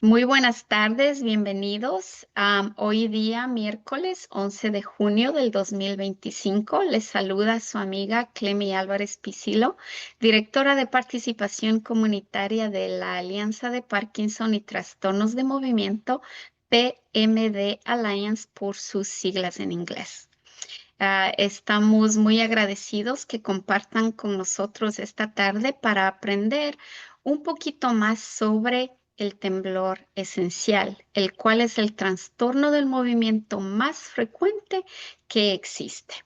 Muy buenas tardes, bienvenidos. Hoy día, miércoles 11 de junio del 2025, les saluda su amiga Clemi Álvarez Pisilo, directora de participación comunitaria de la Alianza de Parkinson y Trastornos de Movimiento, PMD Alliance por sus siglas en inglés. Estamos muy agradecidos que compartan con nosotros esta tarde para aprender un poquito más sobre el temblor esencial, el cual es el trastorno del movimiento más frecuente que existe.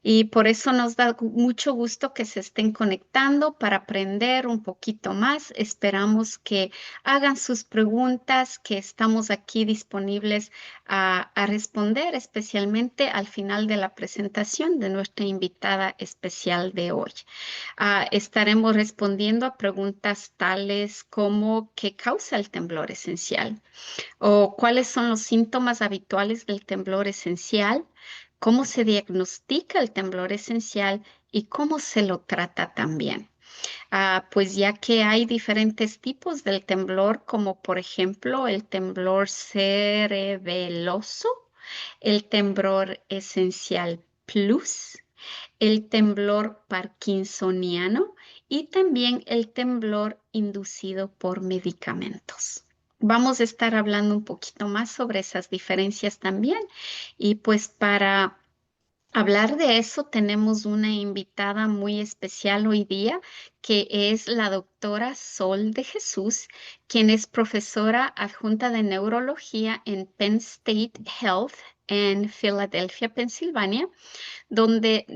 Y por eso nos da mucho gusto que se estén conectando para aprender un poquito más. Esperamos que hagan sus preguntas, que estamos aquí disponibles a responder, especialmente al final de la presentación de nuestra invitada especial de hoy. Estaremos respondiendo a preguntas tales como ¿qué causa el temblor esencial? ¿O cuáles son los síntomas habituales del temblor esencial? ¿Cómo se diagnostica el temblor esencial y cómo se lo trata también? Pues ya que hay diferentes tipos del temblor, como por ejemplo el temblor cerebeloso, el temblor esencial plus, el temblor parkinsoniano y también el temblor inducido por medicamentos. Vamos a estar hablando un poquito más sobre esas diferencias también. Y pues para hablar de eso tenemos una invitada muy especial hoy día, que es la doctora Sol de Jesús, quien es profesora adjunta de neurología en Penn State Health en Filadelfia, Pensilvania donde,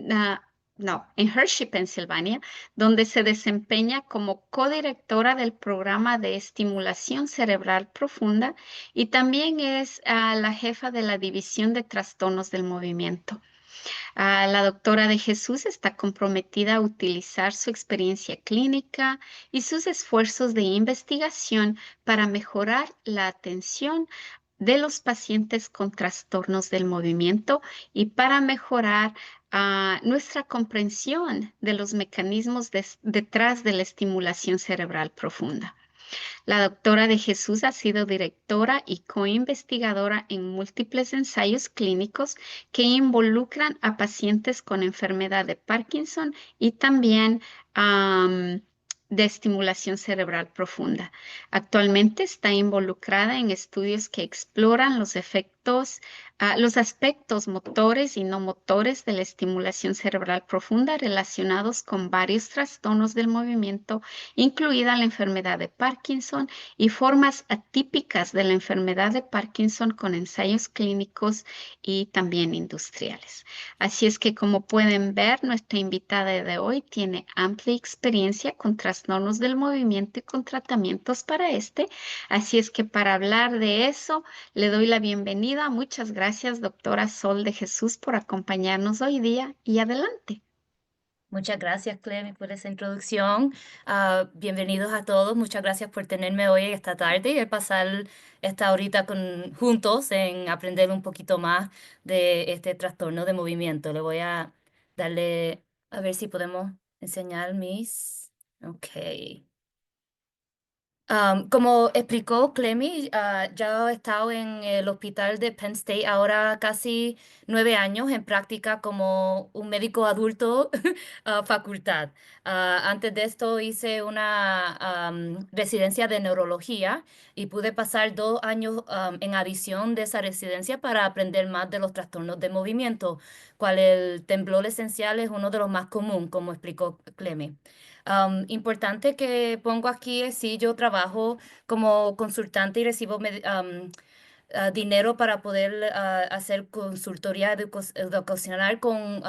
no, en Hershey, Pensilvania, donde se desempeña como codirectora del programa de estimulación cerebral profunda y también es la jefa de la división de trastornos del movimiento. La doctora de Jesús está comprometida a utilizar su experiencia clínica y sus esfuerzos de investigación para mejorar la atención de los pacientes con trastornos del movimiento y para mejorar nuestra comprensión de los mecanismos detrás de la estimulación cerebral profunda. La doctora de Jesús ha sido directora y coinvestigadora en múltiples ensayos clínicos que involucran a pacientes con enfermedad de Parkinson y también de estimulación cerebral profunda. Actualmente está involucrada en estudios que exploran los efectos, los aspectos motores y no motores de la estimulación cerebral profunda relacionados con varios trastornos del movimiento, incluida la enfermedad de Parkinson y formas atípicas de la enfermedad de Parkinson con ensayos clínicos y también industriales. Así es que, como pueden ver, nuestra invitada de hoy tiene amplia experiencia con trastornos del movimiento y con tratamientos para este. Así es que para hablar de eso, le doy la bienvenida. Muchas gracias, doctora Sol de Jesús, por acompañarnos hoy día y adelante. Muchas gracias, Clemi, por esa introducción. Bienvenidos a todos. Muchas gracias por tenerme hoy esta tarde y el pasar esta horita juntos en aprender un poquito más de este trastorno de movimiento. Le voy a darle a ver si podemos enseñar mis. Ok. Como explicó Clemi, ya he estado en el hospital de Penn State ahora casi 9 años en práctica como un médico adulto facultad. Antes de esto hice una residencia de neurología y pude pasar 2 años en adición de esa residencia para aprender más de los trastornos de movimiento, cual el temblor esencial es uno de los más comunes, como explicó Clemi. Importante que pongo aquí es si yo trabajo como consultante y recibo dinero para poder hacer consultoría educacional con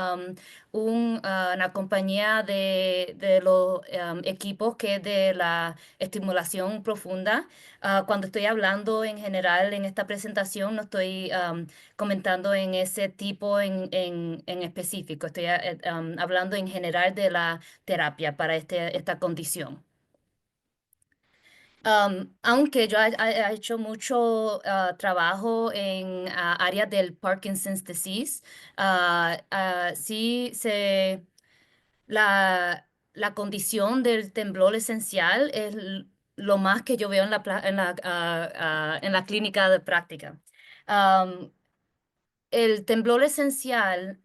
una compañía de los equipos que es de la estimulación profunda. Cuando estoy hablando en general en esta presentación, no estoy comentando en ese tipo en específico. Estoy hablando en general de la terapia para esta condición. Aunque yo he hecho mucho trabajo en áreas del Parkinson's disease, sí la condición del temblor esencial es lo más que yo veo en en la clínica de práctica. Am, el temblor esencial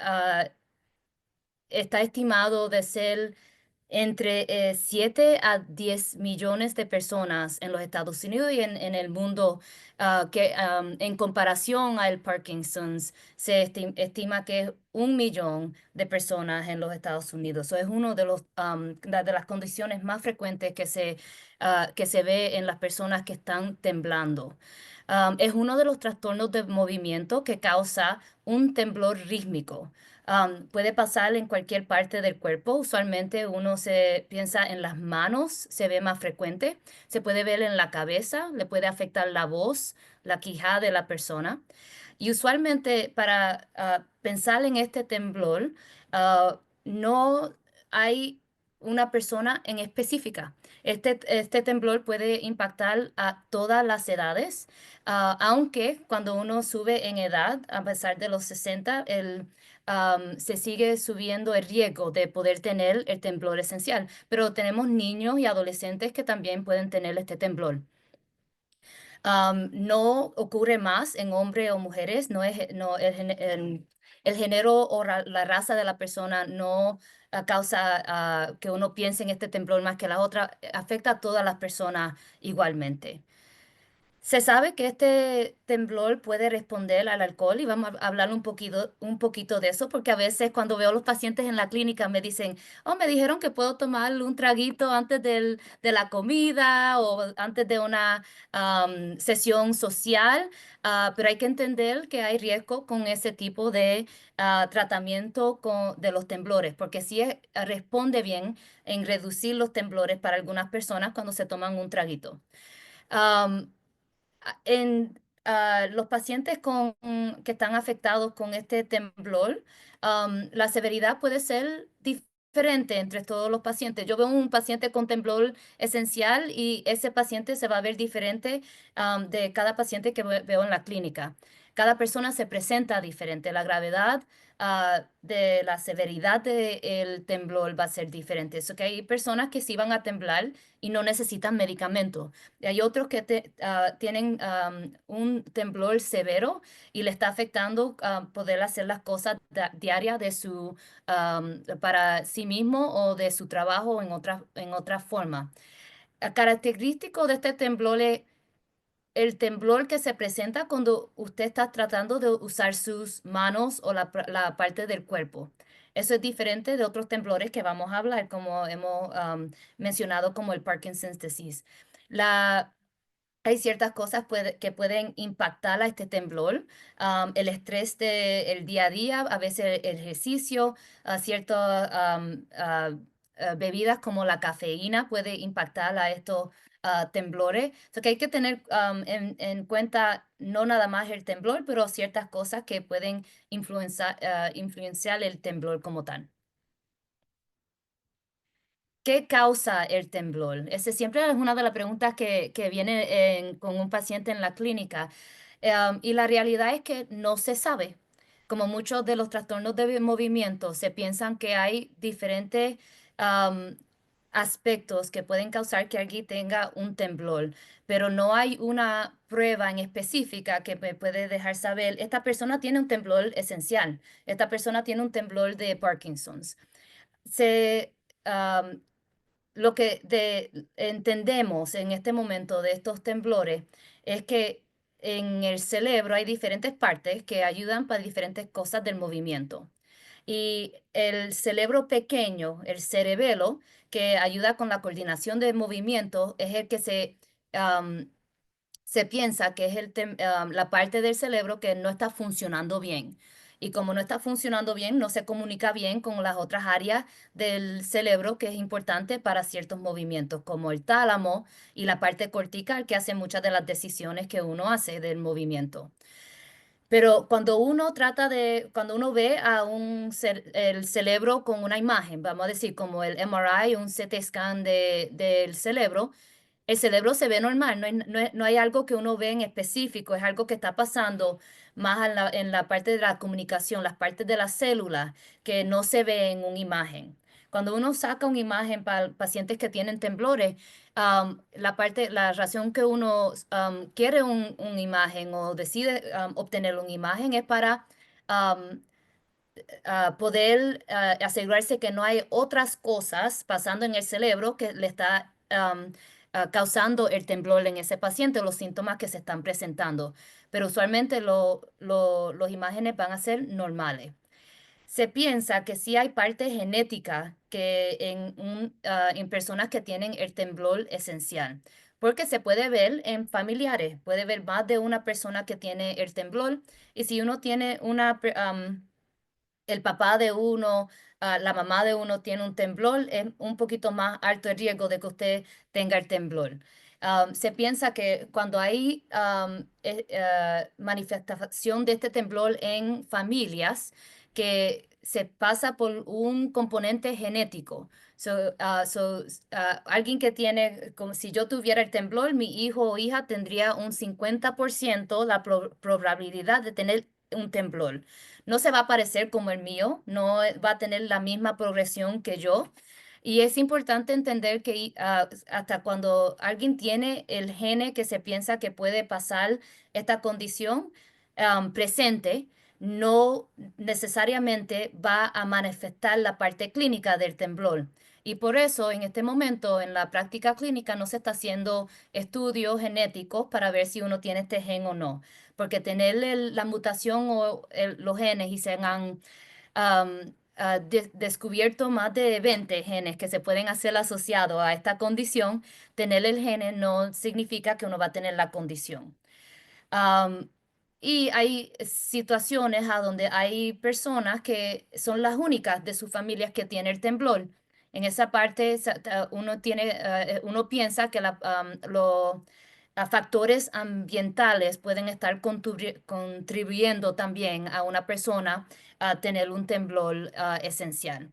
está estimado de ser entre 7 a 10 millones de personas en los Estados Unidos y en el mundo, en comparación al Parkinson's se estima que es 1 millón de personas en los Estados Unidos. Eso es uno de de las condiciones más frecuentes que se ve en las personas que están temblando. Es uno de los trastornos de movimiento que causa un temblor rítmico. Puede pasar en cualquier parte del cuerpo. Usualmente uno se piensa en las manos, se ve más frecuente. Se puede ver en la cabeza, le puede afectar la voz, la quijada de la persona. Y usualmente para pensar en este temblor, no hay una persona en específica. Este temblor puede impactar a todas las edades, aunque cuando uno sube en edad, a pesar de los 60, se sigue subiendo el riesgo de poder tener el temblor esencial. Pero tenemos niños y adolescentes que también pueden tener este temblor. No ocurre más en hombres o mujeres, no es, no, el género o la raza de la persona no causa que uno piense en este temblor más que la otra, afecta a todas las personas igualmente. Se sabe que este temblor puede responder al alcohol y vamos a hablar un poquito de eso, porque a veces cuando veo a los pacientes en la clínica me dicen, oh, me dijeron que puedo tomar un traguito antes de la comida o antes de una sesión social, pero hay que entender que hay riesgo con ese tipo de tratamiento de los temblores, porque sí responde bien en reducir los temblores para algunas personas cuando se toman un traguito. Am, en los pacientes que están afectados con este temblor, la severidad puede ser diferente entre todos los pacientes. Yo veo un paciente con temblor esencial y ese paciente se va a ver diferente, de cada paciente que veo en la clínica. Cada persona se presenta diferente. La gravedad, de la severidad del temblor va a ser diferente. Eso que hay personas que sí van a temblar y no necesitan medicamentos. Y hay otros que tienen un temblor severo y le está afectando poder hacer las cosas diarias para sí mismo o de su trabajo en otra forma. Característico de este temblor es el temblor que se presenta cuando usted está tratando de usar sus manos o la parte del cuerpo. Eso es diferente de otros temblores que vamos a hablar, como hemos mencionado, como el Parkinson's disease. La, Hay ciertas cosas que pueden impactar a este temblor. El estrés del día a día, a veces el ejercicio, ciertas bebidas como la cafeína puede impactar a estos temblores. So que hay que tener en cuenta no nada más el temblor, pero ciertas cosas que pueden influenciar el temblor como tal. ¿Qué causa el temblor? Ese siempre es una de las preguntas que viene con un paciente en la clínica. Y la realidad es que no se sabe. Como muchos de los trastornos de movimiento, se piensan que hay diferentes am, aspectos que pueden causar que alguien tenga un temblor, pero no hay una prueba en específica que me puede dejar saber, esta persona tiene un temblor esencial, esta persona tiene un temblor de Parkinson's. Se, lo que entendemos en este momento de estos temblores es que en el cerebro hay diferentes partes que ayudan para diferentes cosas del movimiento. Y el cerebro pequeño, el cerebelo, que ayuda con la coordinación de movimiento, es el que se piensa que es la parte del cerebro que no está funcionando bien. Y como no está funcionando bien, no se comunica bien con las otras áreas del cerebro que es importante para ciertos movimientos, como el tálamo y la parte cortical que hace muchas de las decisiones que uno hace del movimiento. Pero cuando uno ve a el cerebro con una imagen, vamos a decir, como el MRI, un CT scan del cerebro, el cerebro se ve normal, no hay algo que uno ve en específico, es algo que está pasando más en la parte de la comunicación, las partes de las células que no se ve en una imagen. Cuando uno saca una imagen para pacientes que tienen temblores, la razón que uno quiere una imagen o decide obtener una imagen es para um, poder asegurarse que no hay otras cosas pasando en el cerebro que le está causando el temblor en ese paciente, los síntomas que se están presentando. Pero usualmente los imágenes van a ser normales. Se piensa que sí hay parte genética que en personas que tienen el temblor esencial, porque se puede ver en familiares, puede ver más de una persona que tiene el temblor, y si uno tiene el papá de uno, la mamá de uno tiene un temblor, es un poquito más alto el riesgo de que usted tenga el temblor. Se piensa que cuando hay manifestación de este temblor en familias, que se pasa por un componente genético. Alguien que tiene, como si yo tuviera el temblor, mi hijo o hija tendría un 50% la probabilidad de tener un temblor. No se va a parecer como el mío, no va a tener la misma progresión que yo. Y es importante entender que hasta cuando alguien tiene el gene que se piensa que puede pasar esta condición presente, no necesariamente va a manifestar la parte clínica del temblor. Y por eso en este momento en la práctica clínica no se está haciendo estudios genéticos para ver si uno tiene este gen o no, porque tener la mutación o los genes y se han descubierto más de 20 genes que se pueden hacer asociados a esta condición, tener el gene no significa que uno va a tener la condición. Am, y hay situaciones a donde hay personas que son las únicas de sus familias que tienen el temblor. En esa parte uno piensa que los factores ambientales pueden estar contribuyendo también a una persona a tener un temblor esencial.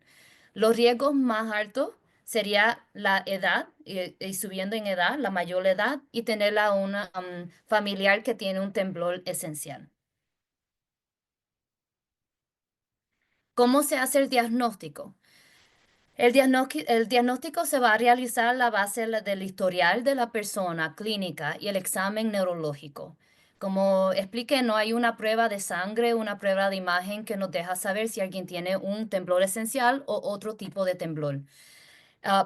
Los riesgos más altos sería la edad y subiendo en edad, la mayor edad, y tener a una familiar que tiene un temblor esencial. ¿Cómo se hace el diagnóstico? El diagnóstico se va a realizar a la base del historial de la persona clínica y el examen neurológico. Como expliqué, no hay una prueba de sangre, una prueba de imagen que nos deja saber si alguien tiene un temblor esencial o otro tipo de temblor.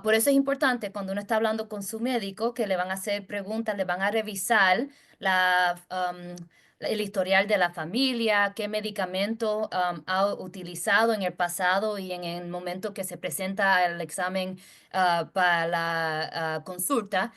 Por eso es importante cuando uno está hablando con su médico que le van a hacer preguntas, le van a revisar el historial de la familia, qué medicamento ha utilizado en el pasado y en el momento que se presenta el examen para la consulta.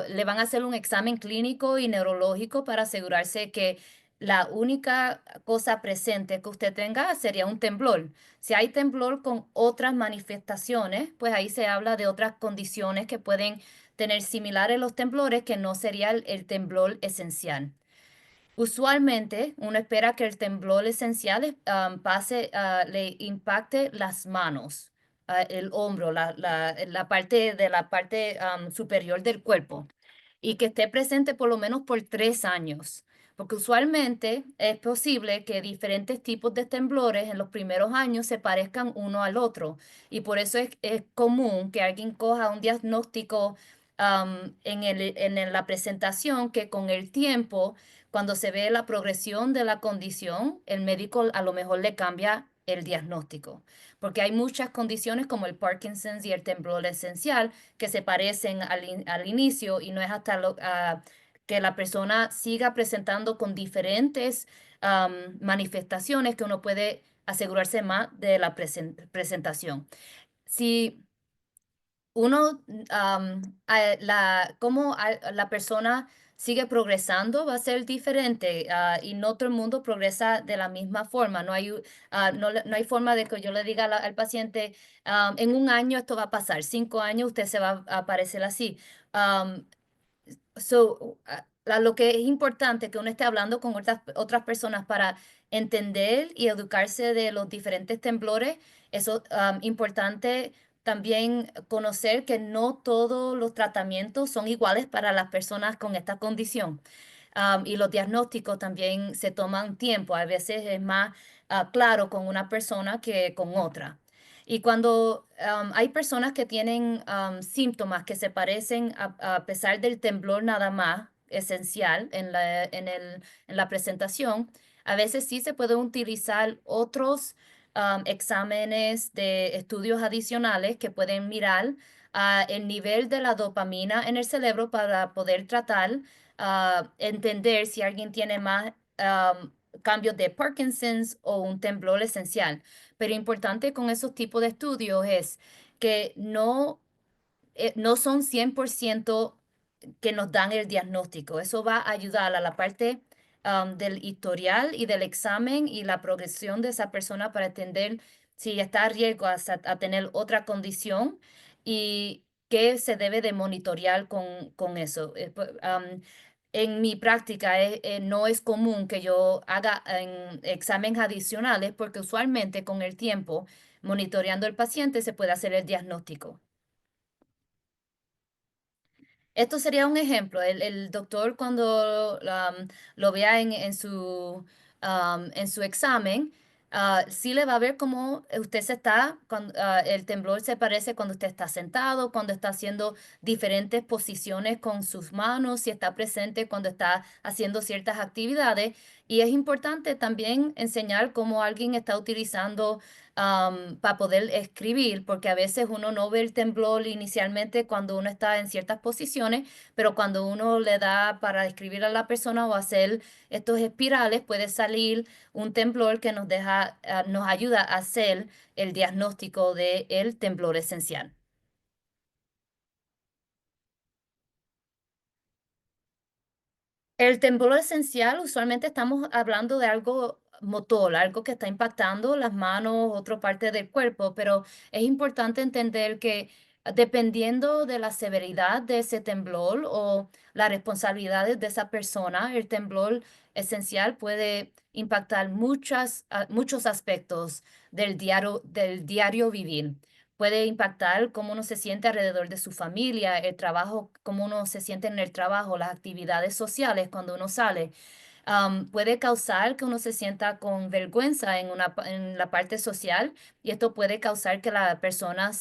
Le van a hacer un examen clínico y neurológico para asegurarse que la única cosa presente que usted tenga sería un temblor. Si hay temblor con otras manifestaciones, pues ahí se habla de otras condiciones que pueden tener similares los temblores, que no sería el temblor esencial. Usualmente uno espera que el temblor esencial le impacte las manos, el hombro, la parte de la parte superior del cuerpo y que esté presente por lo menos por 3 años. Porque usualmente es posible que diferentes tipos de temblores en los primeros años se parezcan uno al otro. Y por eso es común que alguien coja un diagnóstico en la presentación que con el tiempo, cuando se ve la progresión de la condición, el médico a lo mejor le cambia el diagnóstico. Porque hay muchas condiciones como el Parkinson's y el temblor esencial que se parecen al inicio y no es hasta que la persona siga presentando con diferentes manifestaciones que uno puede asegurarse más de la presentación. Si uno, cómo la persona sigue progresando va a ser diferente y no todo el mundo progresa de la misma forma. No hay forma de que yo le diga al paciente, en un año esto va a pasar, 5 años usted se va a parecer así. Um, lo que es importante que uno esté hablando con otras personas para entender y educarse de los diferentes temblores. Eso es importante también conocer que no todos los tratamientos son iguales para las personas con esta condición. Y los diagnósticos también se toman tiempo. A veces es más claro con una persona que con otra. Y cuando hay personas que tienen síntomas que se parecen a pesar del temblor nada más, esencial en la presentación, a veces sí se pueden utilizar otros exámenes de estudios adicionales que pueden mirar el nivel de la dopamina en el cerebro para poder tratar, entender si alguien tiene más cambios de Parkinson's o un temblor esencial. Pero importante con esos tipos de estudios es que no son 100% que nos dan el diagnóstico. Eso va a ayudar a la parte del historial y del examen y la progresión de esa persona para entender si está a riesgo a tener otra condición y qué se debe de monitorear con eso. En mi práctica no es común que yo haga exámenes adicionales porque usualmente con el tiempo, monitoreando el paciente, se puede hacer el diagnóstico. Esto sería un ejemplo. El doctor cuando lo vea en su examen, sí le va a ver cómo usted el temblor se parece cuando usted está sentado, cuando está haciendo diferentes posiciones con sus manos, si está presente cuando está haciendo ciertas actividades. Y es importante también enseñar cómo alguien está utilizando para poder escribir, porque a veces uno no ve el temblor inicialmente cuando uno está en ciertas posiciones, pero cuando uno le da para escribir a la persona o hacer estos espirales, puede salir un temblor que nos ayuda a hacer el diagnóstico del temblor esencial. El temblor esencial, usualmente estamos hablando de algo motor, algo que está impactando las manos, otra parte del cuerpo, pero es importante entender que dependiendo de la severidad de ese temblor o las responsabilidades de esa persona, el temblor esencial puede impactar muchos aspectos del diario vivir. Puede impactar cómo uno se siente alrededor de su familia, el trabajo, cómo uno se siente en el trabajo, las actividades sociales cuando uno sale. Puede causar que uno se sienta con vergüenza en la parte social y esto puede causar que la persona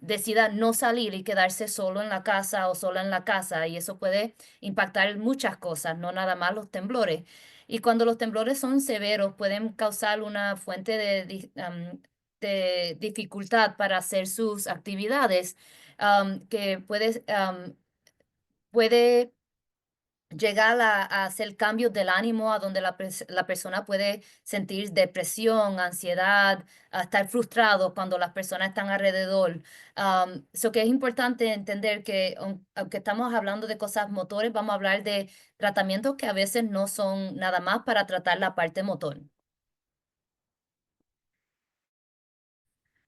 decida no salir y quedarse solo en la casa o sola en la casa y eso puede impactar muchas cosas, no nada más los temblores. Y cuando los temblores son severos, pueden causar una fuente de dificultad para hacer sus actividades, que puede llegar a hacer cambios del ánimo a donde la persona puede sentir depresión, ansiedad, a estar frustrado cuando las personas están alrededor. So que es importante entender que aunque estamos hablando de cosas motores, vamos a hablar de tratamientos que a veces no son nada más para tratar la parte motor.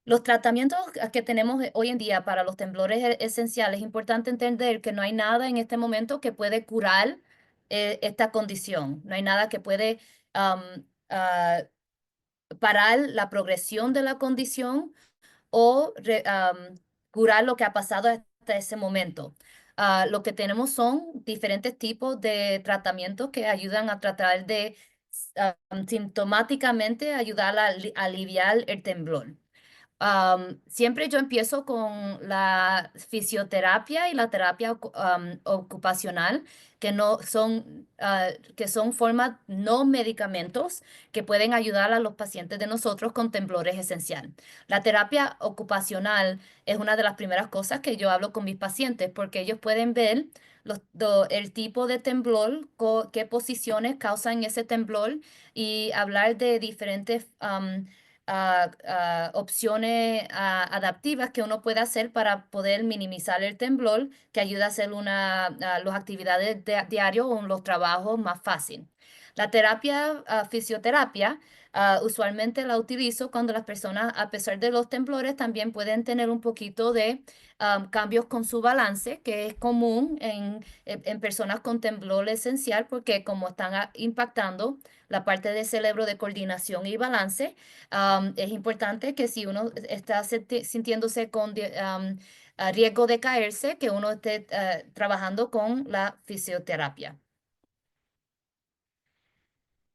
Los tratamientos que tenemos hoy en día para los temblores esenciales, es importante entender que no hay nada en este momento que puede curar esta condición. No hay nada que puede am, ah, parar la progresión de la condición o curar lo que ha pasado hasta ese momento. Lo que tenemos son diferentes tipos de tratamientos que ayudan a tratar de sintomáticamente ayudar a aliviar el temblor. Siempre yo empiezo con la fisioterapia y la terapia ocupacional, que son formas no medicamentos que pueden ayudar a los pacientes de nosotros con temblores esencial. La terapia ocupacional es una de las primeras cosas que yo hablo con mis pacientes porque ellos pueden ver el tipo de temblor, qué posiciones causan ese temblor y hablar de diferentes opciones adaptivas que uno puede hacer para poder minimizar el temblor, que ayuda a hacer las actividades diarias o los trabajos más fácil. La terapia, fisioterapia, usualmente la utilizo cuando las personas, a pesar de los temblores, también pueden tener un poquito de cambios con su balance, que es común en personas con temblor esencial, porque como están impactando la parte del cerebro de coordinación y balance, es importante que si uno está sintiéndose con a riesgo de caerse, que uno esté trabajando con la fisioterapia.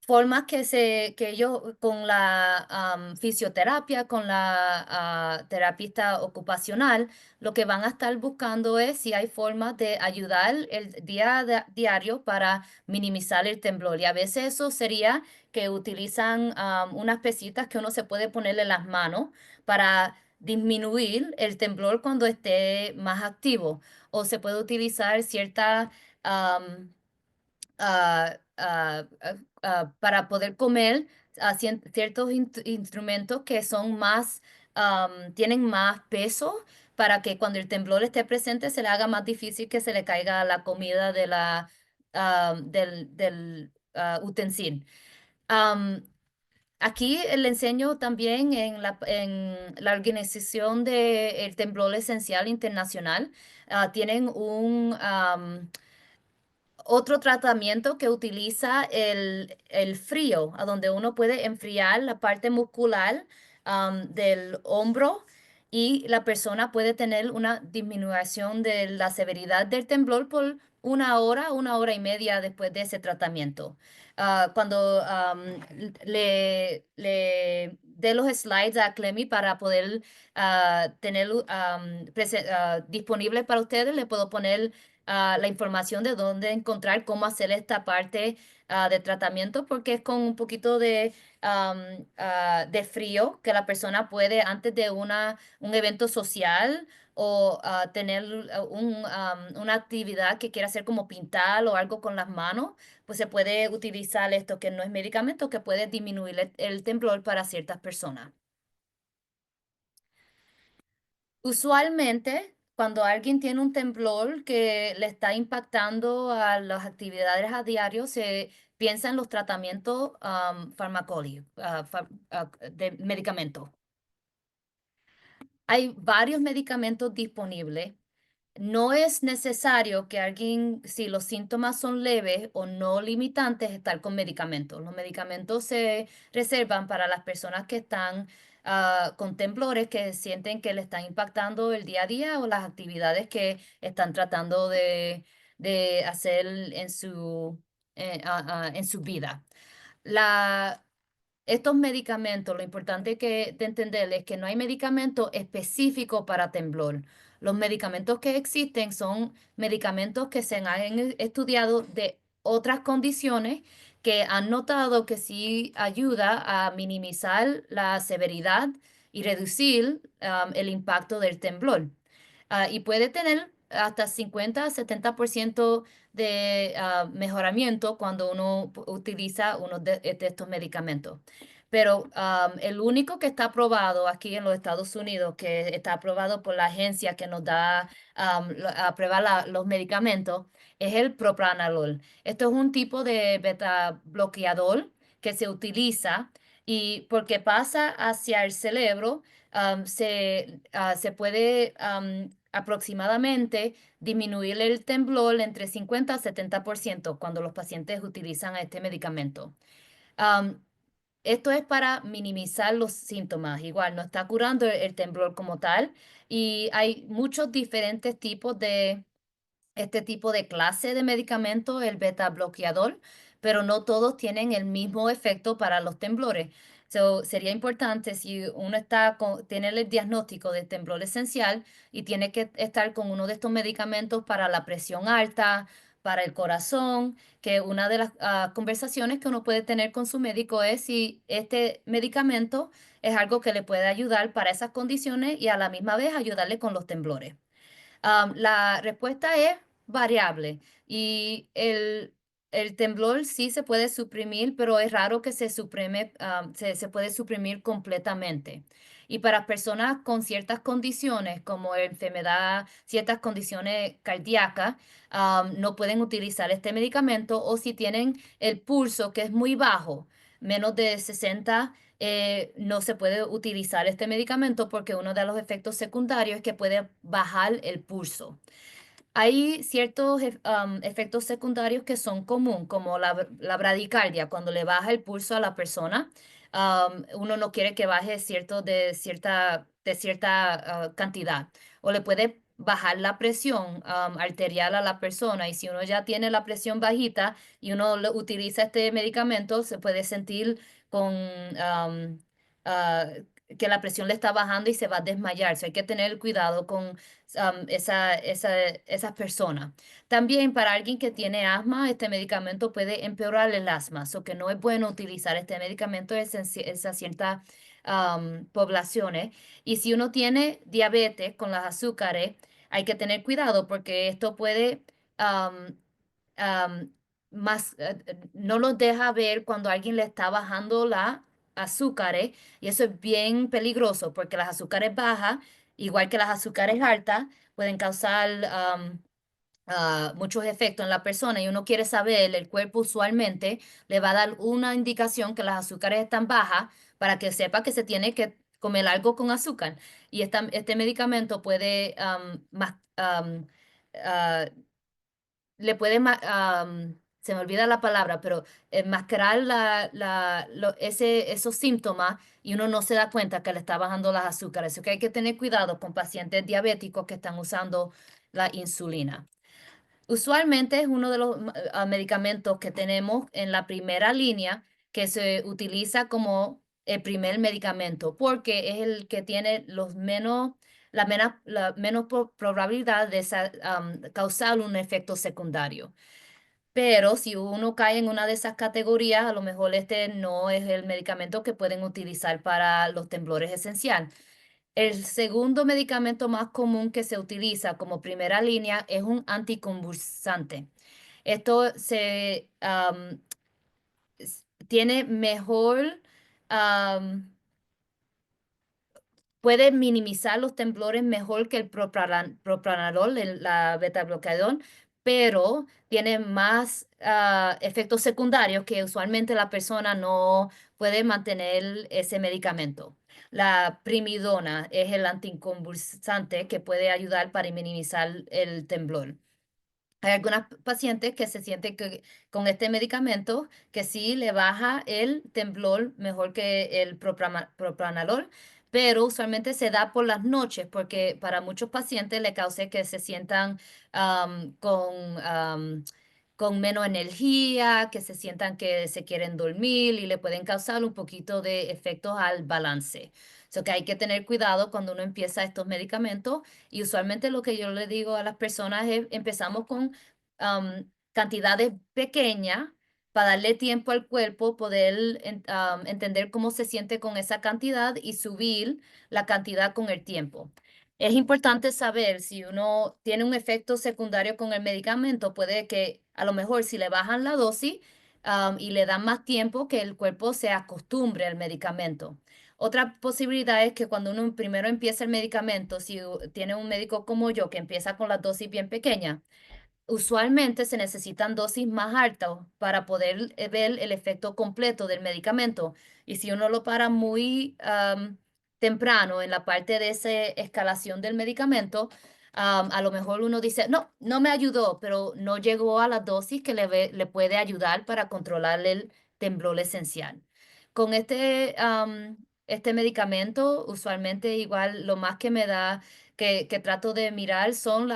formas que ellos con la fisioterapia, con la terapista ocupacional, lo que van a estar buscando es si hay formas de ayudar el diario para minimizar el temblor. Y a veces eso sería que utilizan unas pesitas que uno se puede ponerle en las manos para disminuir el temblor cuando esté más activo. O se puede utilizar cierta para poder comer ciertos instrumentos que son más, tienen más peso para que cuando el temblor esté presente se le haga más difícil que se le caiga la comida de del utensilio. Am, Aquí le enseño también en la organización del Temblor Esencial Internacional. Tienen otro tratamiento que utiliza el frío, a donde uno puede enfriar la parte muscular del hombro y la persona puede tener una disminución de la severidad del temblor por una hora y media después de ese tratamiento. Cuando le dé los slides a Clemi para poder tener disponible para ustedes, le puedo poner la información de dónde encontrar cómo hacer esta parte de tratamiento, porque es con un poquito de frío que la persona puede antes de un evento social o tener una actividad que quiera hacer como pintar o algo con las manos, pues se puede utilizar esto que no es medicamento, que puede disminuir el temblor para ciertas personas. Usualmente, cuando alguien tiene un temblor que le está impactando a las actividades a diario, se piensa en los tratamientos de medicamentos. Hay varios medicamentos disponibles. No es necesario que alguien, si los síntomas son leves o no limitantes, estar con medicamentos. Los medicamentos se reservan para las personas que están con temblores, que sienten que le están impactando el día a día o las actividades que están tratando de hacer en su vida. La, Estos medicamentos, lo importante de entender es que no hay medicamento específico para temblor. Los medicamentos que existen son medicamentos que se han estudiado de otras condiciones que han notado que sí ayuda a minimizar la severidad y reducir el impacto del temblor. Y puede tener hasta 50 a 70% de mejoramiento cuando uno utiliza uno de estos medicamentos. Pero el único que está aprobado aquí en los Estados Unidos, que está aprobado por la agencia que nos da aprueba los medicamentos, es el propranolol. Esto es un tipo de beta bloqueador que se utiliza y porque pasa hacia el cerebro, se puede aproximadamente disminuir el temblor entre 50 a 70% cuando los pacientes utilizan este medicamento. Am, Esto es para minimizar los síntomas. Igual, no está curando el temblor como tal. Y hay muchos diferentes tipos de este tipo de clase de medicamento, el beta bloqueador, pero no todos tienen el mismo efecto para los temblores. Sería importante si uno tiene el diagnóstico de temblor esencial y tiene que estar con uno de estos medicamentos para la presión alta, para el corazón, que una de las conversaciones que uno puede tener con su médico es si este medicamento es algo que le puede ayudar para esas condiciones y a la misma vez ayudarle con los temblores. La respuesta es variable y el temblor sí se puede suprimir, pero es raro que se puede suprimir completamente. Y para personas con ciertas condiciones, como enfermedad, ciertas condiciones cardíacas, no pueden utilizar este medicamento o si tienen el pulso que es muy bajo, menos de 60, no se puede utilizar este medicamento porque uno de los efectos secundarios es que puede bajar el pulso. Hay ciertos efectos secundarios que son comunes, como la bradicardia, cuando le baja el pulso a la persona. Uno no quiere que baje de cierta cantidad. O le puede bajar la presión arterial a la persona. Y si uno ya tiene la presión bajita y uno utiliza este medicamento, se puede sentir con ah, que la presión le está bajando y se va a desmayar. So, hay que tener cuidado con esas personas. También para alguien que tiene asma, este medicamento puede empeorar el asma, so que no es bueno utilizar este medicamento en esas ciertas poblaciones. Y si uno tiene diabetes con las azúcares, hay que tener cuidado porque esto puede am, am, no los deja ver cuando alguien le está bajando la azúcares y eso es bien peligroso porque las azúcares bajas, igual que las azúcares altas, pueden causar muchos efectos en la persona y uno quiere saber, el cuerpo usualmente le va a dar una indicación que las azúcares están bajas para que sepa que se tiene que comer algo con azúcar. Y este medicamento puede ah, le puede, se me olvida la palabra, pero enmascarar esos síntomas y uno no se da cuenta que le está bajando las azúcares. Así que hay que tener cuidado con pacientes diabéticos que están usando la insulina. Usualmente es uno de los medicamentos que tenemos en la primera línea que se utiliza como el primer medicamento porque es el que tiene la menos probabilidad de causar un efecto secundario. Pero si uno cae en una de esas categorías, a lo mejor este no es el medicamento que pueden utilizar para los temblores esenciales. El segundo medicamento más común que se utiliza como primera línea es un anticonvulsante. Esto tiene mejor, am, puede minimizar los temblores mejor que el propranolol, la beta-bloqueador, pero tiene más efectos secundarios que usualmente la persona no puede mantener ese medicamento. La primidona es el anticonvulsante que puede ayudar para minimizar el temblor. Hay algunas pacientes que se sienten que con este medicamento que sí le baja el temblor mejor que el propranolol, pero usualmente se da por las noches porque para muchos pacientes le causa que se sientan am, con, am, con menos energía, que se sientan que se quieren dormir y le pueden causar un poquito de efectos al balance. So que hay que tener cuidado cuando uno empieza estos medicamentos y usualmente lo que yo le digo a las personas es empezamos con cantidades pequeñas para darle tiempo al cuerpo poder entender cómo se siente con esa cantidad y subir la cantidad con el tiempo. Es importante saber si uno tiene un efecto secundario con el medicamento, puede que a lo mejor si le bajan la dosis y le dan más tiempo que el cuerpo se acostumbre al medicamento. Otra posibilidad es que cuando uno primero empieza el medicamento, si tiene un médico como yo que empieza con la dosis bien pequeña, usualmente se necesitan dosis más altas para poder ver el efecto completo del medicamento. Y si uno lo para muy temprano en la parte de esa escalación del medicamento, a lo mejor uno dice, no, no me ayudó, pero no llegó a la dosis que le puede ayudar para controlar el temblor esencial. Con este medicamento, usualmente igual lo más que me da, que trato de mirar son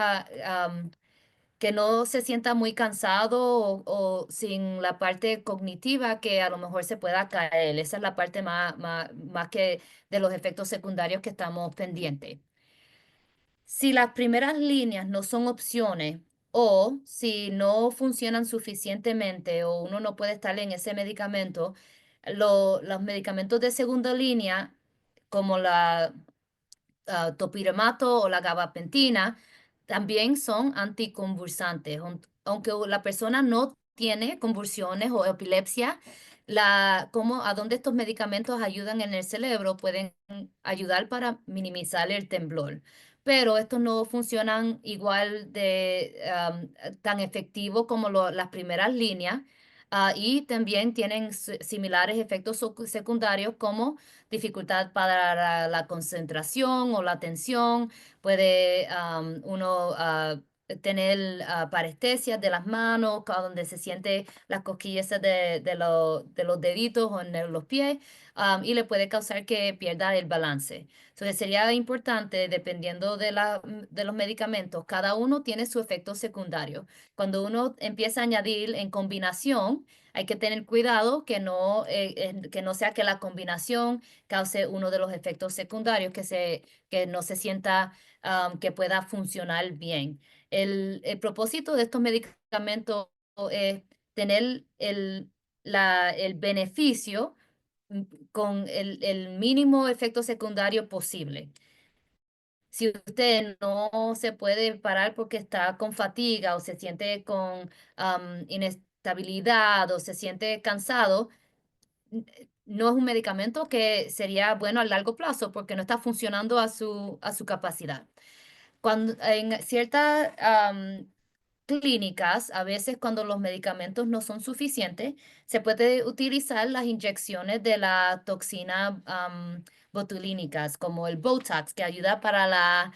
que no se sienta muy cansado o sin la parte cognitiva que a lo mejor se pueda caer. Esa es la parte más que de los efectos secundarios que estamos pendientes. Si las primeras líneas no son opciones o si no funcionan suficientemente o uno no puede estar en ese medicamento, los medicamentos de segunda línea, como la topiramato o la gabapentina también son anticonvulsantes. Aunque la persona no tiene convulsiones o epilepsia, a dónde estos medicamentos ayudan en el cerebro pueden ayudar para minimizar el temblor. Pero estos no funcionan igual tan efectivo como las primeras líneas. Y también tienen similares efectos secundarios como dificultad para la concentración o la atención, puede uno tener parestesias de las manos, donde se siente las cosquillas de los deditos o en los pies, y le puede causar que pierda el balance. Entonces sería importante, dependiendo de los medicamentos, cada uno tiene su efecto secundario. Cuando uno empieza a añadir en combinación, hay que tener cuidado que no sea que la combinación cause uno de los efectos secundarios, que no se sienta que pueda funcionar bien. El propósito de estos medicamentos es tener el beneficio mm, con el mínimo efecto secundario posible. Si usted no se puede parar porque está con fatiga o se siente con inestabilidad o se siente cansado, no es un medicamento que sería bueno a largo plazo porque no está funcionando a su capacidad. Cuando en ciertas clínicas, a veces cuando los medicamentos no son suficientes, se puede utilizar las inyecciones de la toxina botulínicas, como el Botox, que ayuda para la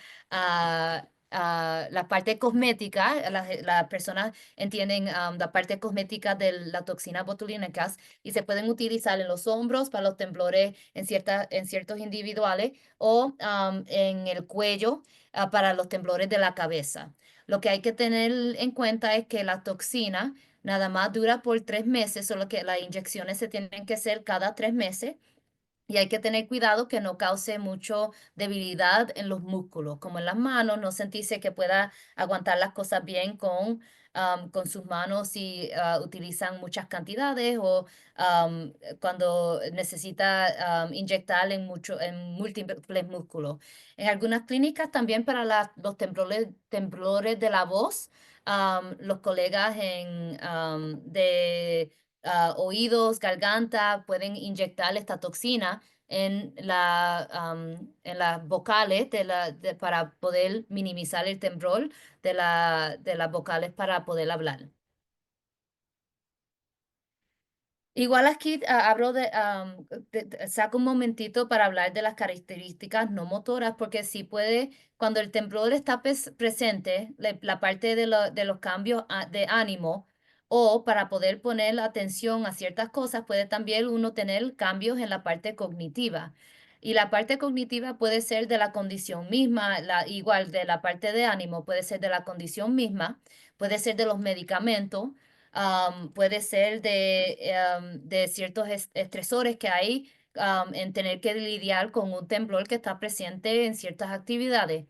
parte cosmética. Las personas entienden la parte cosmética de la toxina botulínicas y se pueden utilizar en los hombros para los temblores en ciertos individuales o en el cuello para los temblores de la cabeza. Lo que hay que tener en cuenta es que la toxina nada más dura por 3 meses, solo que las inyecciones se tienen que hacer cada 3 meses. Y hay que tener cuidado que no cause mucho debilidad en los músculos, como en las manos, no sentirse que pueda aguantar las cosas bien con sus manos si utilizan muchas cantidades o cuando necesita inyectar en múltiples músculos. En algunas clínicas también para los temblores de la voz, los colegas de oídos, garganta, pueden inyectar esta toxina en las vocales para poder minimizar el temblor de las vocales para poder hablar. Igual aquí saco un momentito para hablar de las características no motoras, porque sí puede, cuando el temblor está presente, la parte de los cambios de ánimo, o para poder poner atención a ciertas cosas, puede también uno tener cambios en la parte cognitiva. Y la parte cognitiva puede ser de la condición misma, igual de la parte de ánimo, puede ser de la condición misma, puede ser de los medicamentos, puede ser de ciertos estresores que hay en tener que lidiar con un temblor que está presente en ciertas actividades.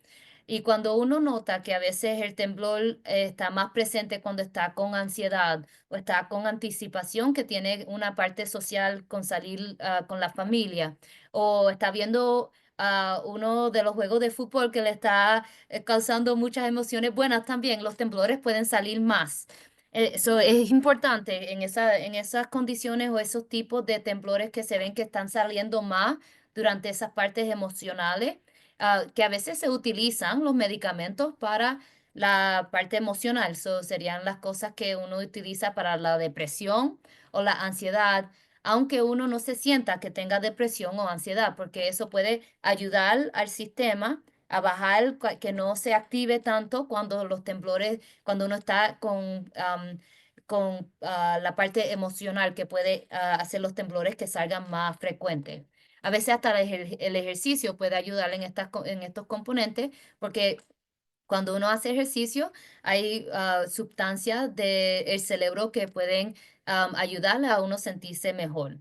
Y cuando uno nota que a veces el temblor está más presente cuando está con ansiedad o está con anticipación, que tiene una parte social con salir con la familia, o está viendo uno de los juegos de fútbol que le está causando muchas emociones buenas también, los temblores pueden salir más. Eso es importante en esas condiciones o esos tipos de temblores que se ven que están saliendo más durante esas partes emocionales, que a veces se utilizan los medicamentos para la parte emocional. Eso serían las cosas que uno utiliza para la depresión o la ansiedad, aunque uno no se sienta que tenga depresión o ansiedad, porque eso puede ayudar al sistema a bajar, que no se active tanto cuando los temblores cuando uno está con la parte emocional que puede hacer los temblores que salgan más frecuentes. A veces hasta el ejercicio puede ayudar en estos componentes porque cuando uno hace ejercicio hay sustancias del cerebro que pueden ayudarle a uno sentirse mejor.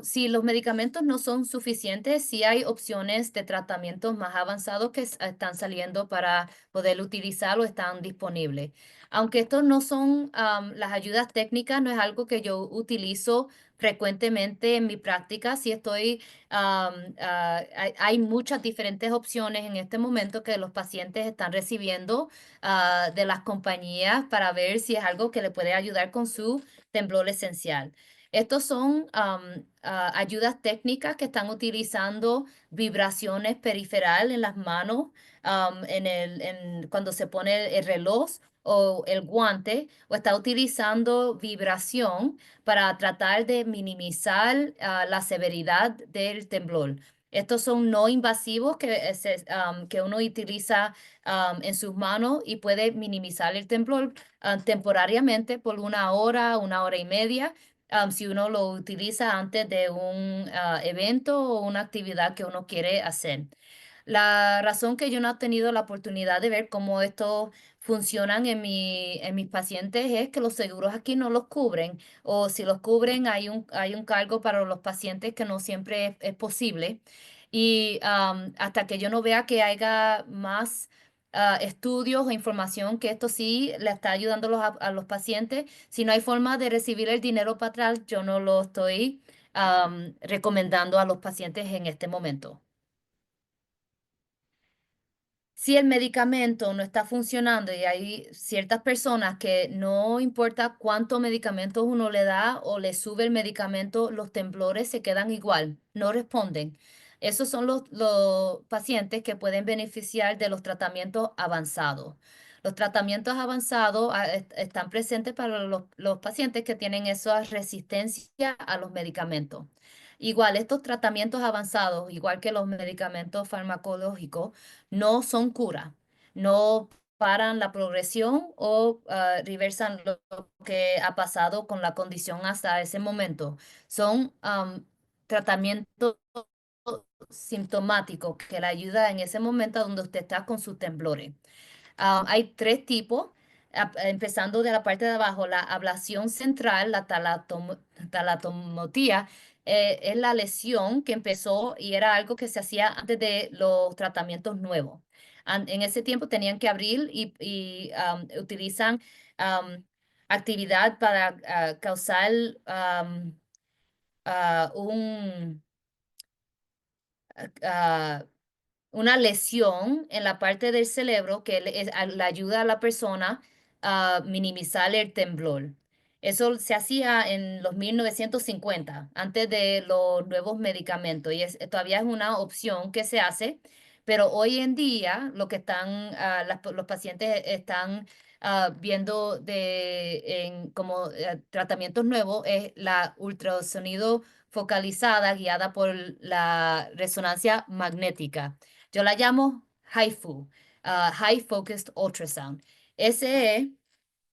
Si los medicamentos no son suficientes, sí hay opciones de tratamientos más avanzados que están saliendo para poder utilizarlo, están disponibles. Aunque estos no son las ayudas técnicas, no es algo que yo utilizo frecuentemente en mi práctica. Sí estoy, hay muchas diferentes opciones en este momento que los pacientes están recibiendo de las compañías para ver si es algo que le puede ayudar con su temblor esencial. Estos son ayudas técnicas que están utilizando vibraciones periferal en las manos, cuando se pone el reloj o el guante, o está utilizando vibración para tratar de minimizar la severidad del temblor. Estos son no invasivos que uno utiliza en sus manos y puede minimizar el temblor temporariamente por una hora y media, si uno lo utiliza antes de un evento o una actividad que uno quiere hacer. La razón que yo no he tenido la oportunidad de ver cómo esto funcionan en mis pacientes es que los seguros aquí no los cubren, o si los cubren hay un cargo para los pacientes que no siempre es posible. Y hasta que yo no vea que haya más estudios o información que esto sí le está ayudando a los pacientes, si no hay forma de recibir el dinero para atrás, yo no lo estoy recomendando a los pacientes en este momento. Si el medicamento no está funcionando y hay ciertas personas que no importa cuánto medicamento uno le da o le sube el medicamento, los temblores se quedan igual, no responden. Esos son los pacientes que pueden beneficiar de los tratamientos avanzados. Los tratamientos avanzados están presentes para los pacientes que tienen esa resistencia a los medicamentos. Igual, estos tratamientos avanzados, igual que los medicamentos farmacológicos, no son cura, no paran la progresión o reversan lo que ha pasado con la condición hasta ese momento. Son tratamientos sintomáticos que le ayuda en ese momento donde usted está con sus temblores. Hay tres tipos, empezando de la parte de abajo, la ablación central, la talatomotía, es la lesión que empezó y era algo que se hacía antes de los tratamientos nuevos. En ese tiempo tenían que abrir y utilizan am, actividad para causar un ah, una lesión en la parte del cerebro que le ayuda a la persona a minimizar el temblor. Eso se hacía en los 1950, antes de los nuevos medicamentos, y todavía es una opción que se hace, pero hoy en día lo que los pacientes están viendo como tratamientos nuevos es la ultrasonido focalizada guiada por la resonancia magnética. Yo la llamo HIFU, High Focused Ultrasound. Ese es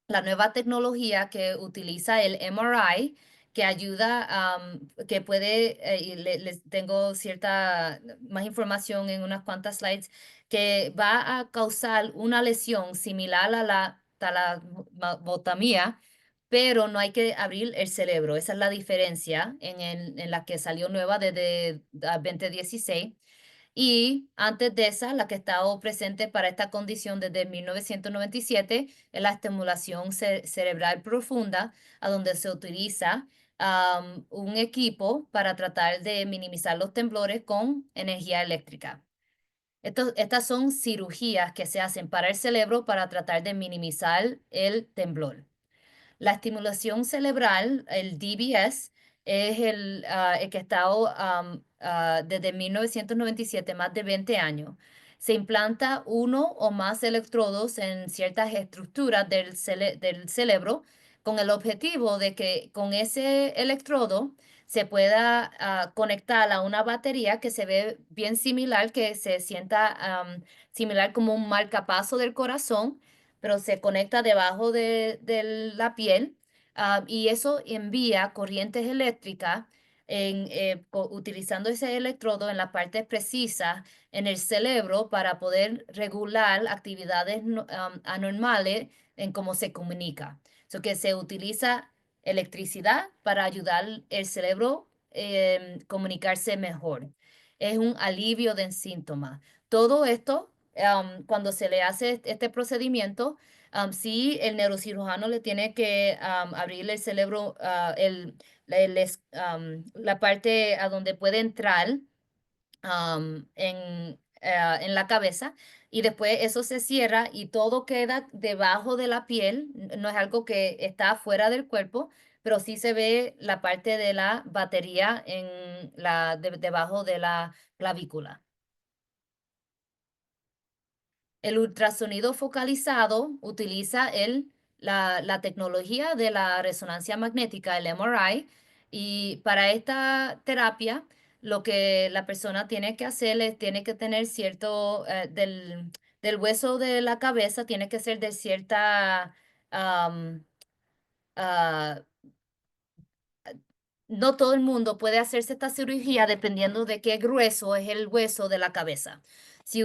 la nueva tecnología que utiliza el MRI, que ayuda, que puede, y les tengo cierta más información en unas cuantas slides, que va a causar una lesión similar a la talabotomía, pero no hay que abrir el cerebro. Esa es la diferencia en la que salió nueva desde 2016. Y antes de esa, la que ha estado presente para esta condición desde 1997 es la estimulación cerebral profunda, a donde se utiliza un equipo para tratar de minimizar los temblores con energía eléctrica. Estas son cirugías que se hacen para el cerebro para tratar de minimizar el temblor. La estimulación cerebral, el DBS, es el que ha estado desde 1997, más de 20 años. Se implanta uno o más electrodos en ciertas estructuras del cerebro con el objetivo de que con ese electrodo se pueda conectar a una batería que se ve bien similar, que se sienta similar como un marcapaso del corazón, pero se conecta debajo de la piel, y eso envía corrientes eléctricas utilizando ese electrodo en la parte precisa en el cerebro para poder regular actividades anormales en cómo se comunica. So que se utiliza electricidad para ayudar el cerebro comunicarse mejor. Es un alivio de síntomas. Todo esto, cuando se le hace este procedimiento, sí, el neurocirujano le tiene que abrir el cerebro, la parte a donde puede entrar en la cabeza, y después eso se cierra y todo queda debajo de la piel. No es algo que está fuera del cuerpo, pero sí se ve la parte de la batería debajo de la clavícula. El ultrasonido focalizado utiliza la tecnología de la resonancia magnética, el MRI, y para esta terapia lo que la persona tiene que hacer es, tiene que tener cierto, del hueso de la cabeza, tiene que ser de cierta, am, ah, no todo el mundo puede hacerse esta cirugía dependiendo de qué grueso es el hueso de la cabeza. Si,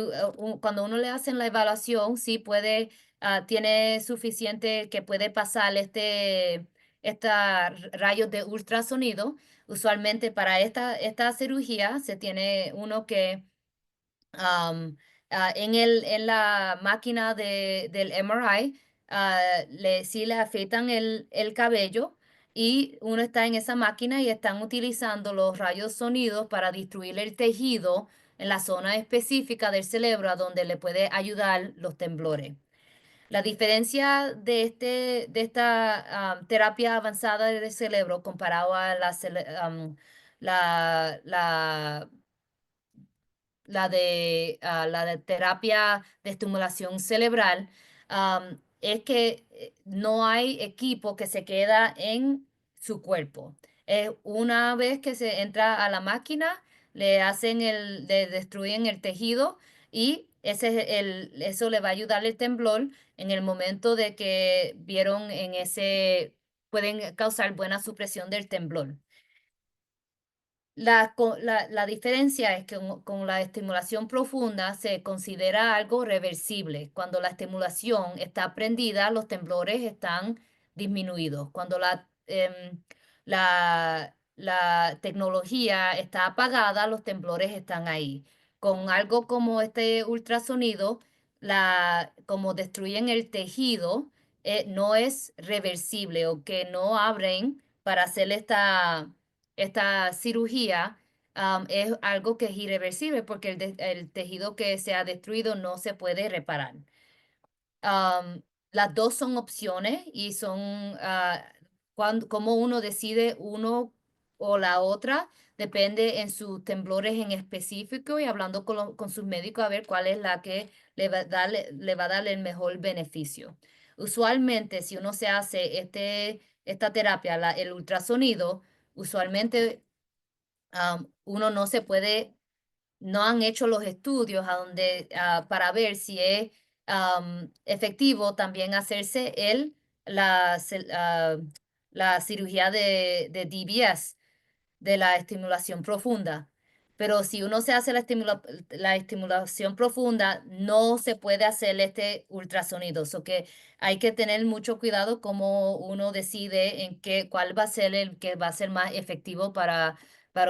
cuando uno le hacen la evaluación, sí puede, tiene suficiente que puede pasar esta rayos de ultrasonido. Usualmente para esta cirugía se tiene uno que en la máquina del MRI, sí le afeitan el cabello y uno está en esa máquina y están utilizando los rayos sonidos para destruir el tejido en la zona específica del cerebro a donde le puede ayudar los temblores. La diferencia de esta terapia avanzada del cerebro comparado a la la de terapia de estimulación cerebral, es que no hay equipo que se queda en su cuerpo. Una vez que se entra a la máquina, le destruyen el tejido y eso le va a ayudar el temblor en el momento de que vieron pueden causar buena supresión del temblor. La diferencia es que con la estimulación profunda se considera algo reversible. Cuando la estimulación está prendida, los temblores están disminuidos. Cuando la tecnología está apagada, los temblores están ahí. Con algo como este ultrasonido, como destruyen el tejido, no es reversible o que no abren para hacer esta cirugía, es algo que es irreversible porque el tejido que se ha destruido no se puede reparar. Las dos son opciones y son cómo uno decide uno o la otra, depende en sus temblores en específico y hablando con sus médicos a ver cuál es la que le va a dar el mejor beneficio. Usualmente, si uno se hace esta terapia, el ultrasonido, usualmente uno no se puede, no han hecho los estudios para ver si es efectivo también hacerse la cirugía de DBS, de la estimulación profunda. Pero si uno se hace la estimulación profunda, no se puede hacer este ultrasonido. So que hay que tener mucho cuidado cómo uno decide cuál va a ser el que va a ser más efectivo para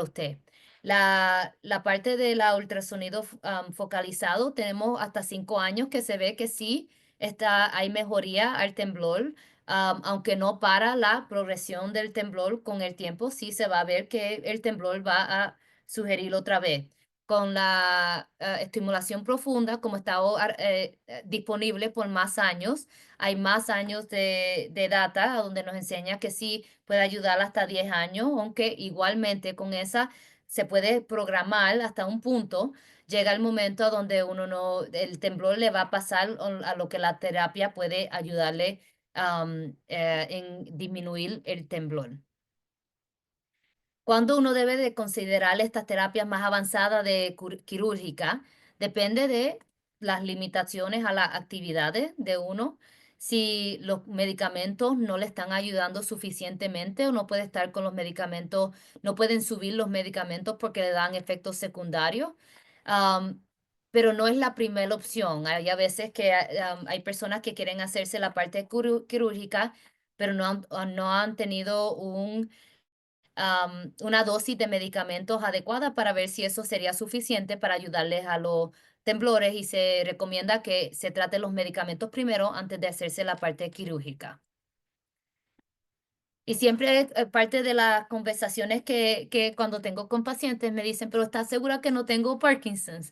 usted. La parte de la ultrasonido focalizado, tenemos hasta 5 años que se ve que sí hay mejoría al temblor. Aunque no para la progresión del temblor con el tiempo, sí se va a ver que el temblor va a sugerir otra vez. Con la estimulación profunda, como está disponible por más años, hay más años de data donde nos enseña que sí puede ayudar hasta 10 años, aunque igualmente con esa se puede programar hasta un punto. Llega el momento a donde el temblor le va a pasar a lo que la terapia puede ayudarle en disminuir el temblor. ¿Cuándo uno debe de considerar estas terapias más avanzadas quirúrgica? Depende de las limitaciones a las actividades de uno. Si los medicamentos no le están ayudando suficientemente o no puede estar con los medicamentos, no pueden subir los medicamentos porque le dan efectos secundarios. Am, pero no es la primera opción. Hay a veces que hay personas que quieren hacerse la parte quirúrgica, pero no han tenido una dosis de medicamentos adecuada para ver si eso sería suficiente para ayudarles a los temblores y se recomienda que se trate los medicamentos primero antes de hacerse la parte quirúrgica. Y siempre parte de las conversaciones que cuando tengo con pacientes me dicen, pero ¿estás segura que no tengo Parkinson's?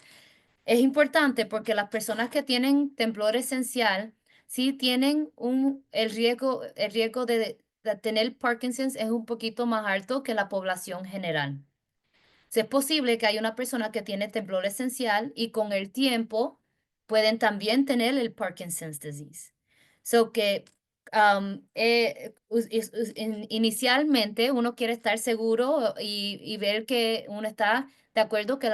Es importante porque las personas que tienen temblor esencial sí tienen el riesgo de tener Parkinson's es un poquito más alto que la población general. Es posible que haya una persona que tiene temblor esencial y con el tiempo pueden también tener el Parkinson's disease. So que Inicialmente uno quiere estar seguro y ver que uno está de acuerdo que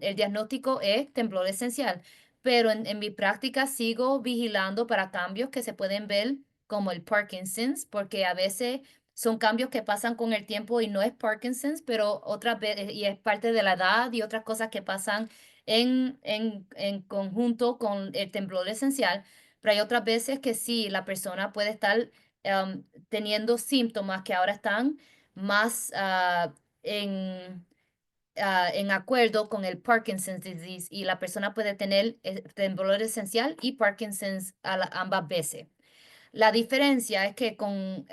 el diagnóstico es temblor esencial, pero en mi práctica sigo vigilando para cambios que se pueden ver como el Parkinson's, porque a veces son cambios que pasan con el tiempo y no es Parkinson's, pero otras veces, y es parte de la edad y otras cosas que pasan en conjunto con el temblor esencial. Pero hay otras veces que sí, la persona puede estar teniendo síntomas que ahora están más en, en acuerdo con el Parkinson's disease y la persona puede tener temblor esencial y Parkinson's ambas veces. La diferencia es que con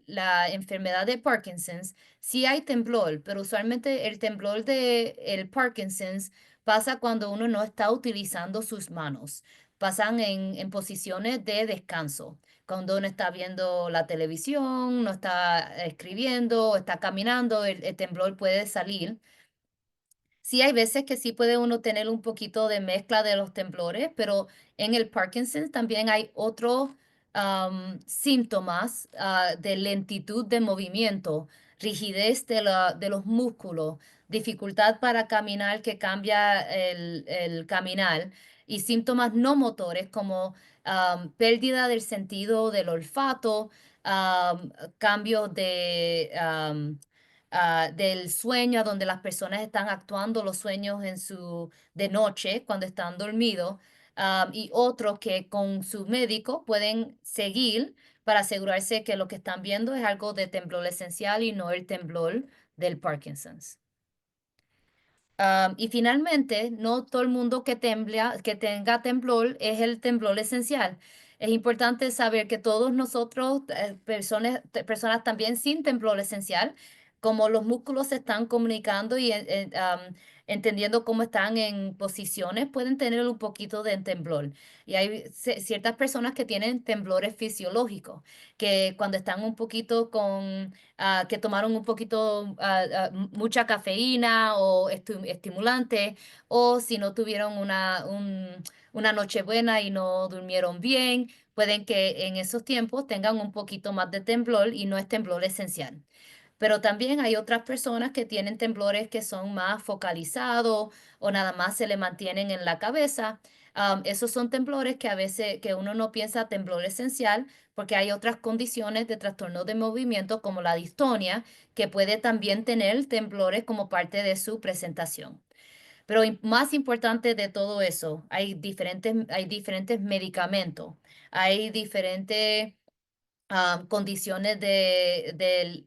la enfermedad de Parkinson's sí hay temblor, pero usualmente el temblor de el Parkinson's pasa cuando uno no está utilizando sus manos. Pasan en posiciones de descanso. Cuando uno está viendo la televisión, no está escribiendo, está caminando, el temblor puede salir. Sí, hay veces que sí puede uno tener un poquito de mezcla de los temblores, pero en el Parkinson también hay otros síntomas de lentitud de movimiento, rigidez de los músculos, dificultad para caminar que cambia el caminar y síntomas no motores como pérdida del sentido del olfato, cambios del sueño, a donde las personas están actuando los sueños de noche cuando están dormidos, y otros que con su médico pueden seguir para asegurarse que lo que están viendo es algo de temblor esencial y no el temblor del Parkinson's. Y finalmente, no todo el mundo que tenga temblor es el temblor esencial. Es importante saber que todos nosotros, personas también sin temblor esencial, como los músculos se están comunicando y entendiendo cómo están en posiciones, pueden tener un poquito de temblor. Y hay ciertas personas que tienen temblores fisiológicos, que cuando están un poquito que tomaron un poquito, mucha cafeína o estimulante, o si no tuvieron una noche buena y no durmieron bien, pueden que en esos tiempos tengan un poquito más de temblor y no es temblor esencial. Pero también hay otras personas que tienen temblores que son más focalizados o nada más se le mantienen en la cabeza. Esos son temblores que a veces que uno no piensa temblor esencial porque hay otras condiciones de trastorno de movimiento como la distonia que puede también tener temblores como parte de su presentación. Pero más importante de todo eso, hay diferentes medicamentos, hay diferentes condiciones del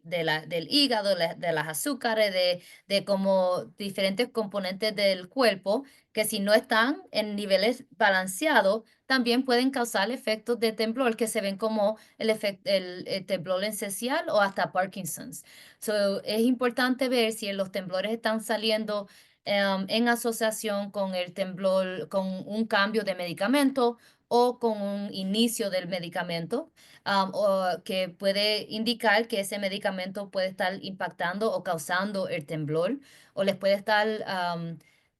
hígado, de las azúcares, de como diferentes componentes del cuerpo, que si no están en niveles balanceados, también pueden causar efectos de temblor que se ven como el temblor esencial o hasta Parkinson's. So, es importante ver si los temblores están saliendo en asociación con el temblor, con un cambio de medicamento o con un inicio del medicamento, o que puede indicar que ese medicamento puede estar impactando o causando el temblor, o les puede estar,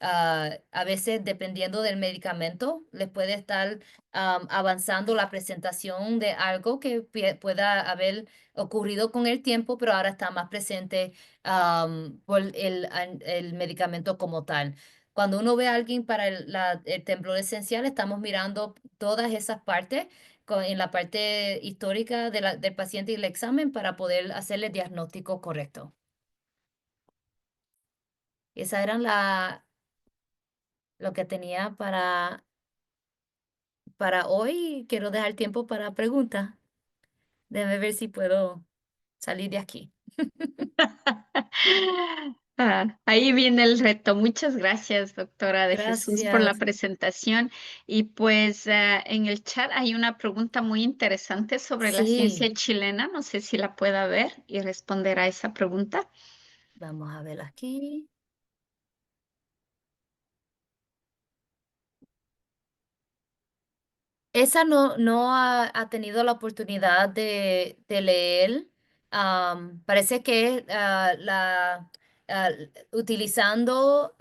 a veces dependiendo del medicamento, les puede estar avanzando la presentación de algo que pueda haber ocurrido con el tiempo, pero ahora está más presente por el medicamento como tal. Cuando uno ve a alguien para el temblor esencial, estamos mirando todas esas partes en la parte histórica del paciente y el examen para poder hacerle el diagnóstico correcto. Esa eran lo que tenía para hoy. Quiero dejar tiempo para preguntas. Déjame ver si puedo salir de aquí. Ahí viene el reto. Muchas gracias, doctora de Jesús, por la Gracias. presentación. Y pues en el chat hay una pregunta muy interesante sobre la ciencia Sí, chilena. No sé si la pueda ver y responder a esa pregunta. vamos a ver aquí. Esa no ha tenido la oportunidad de leer. Parece que ah, utilizando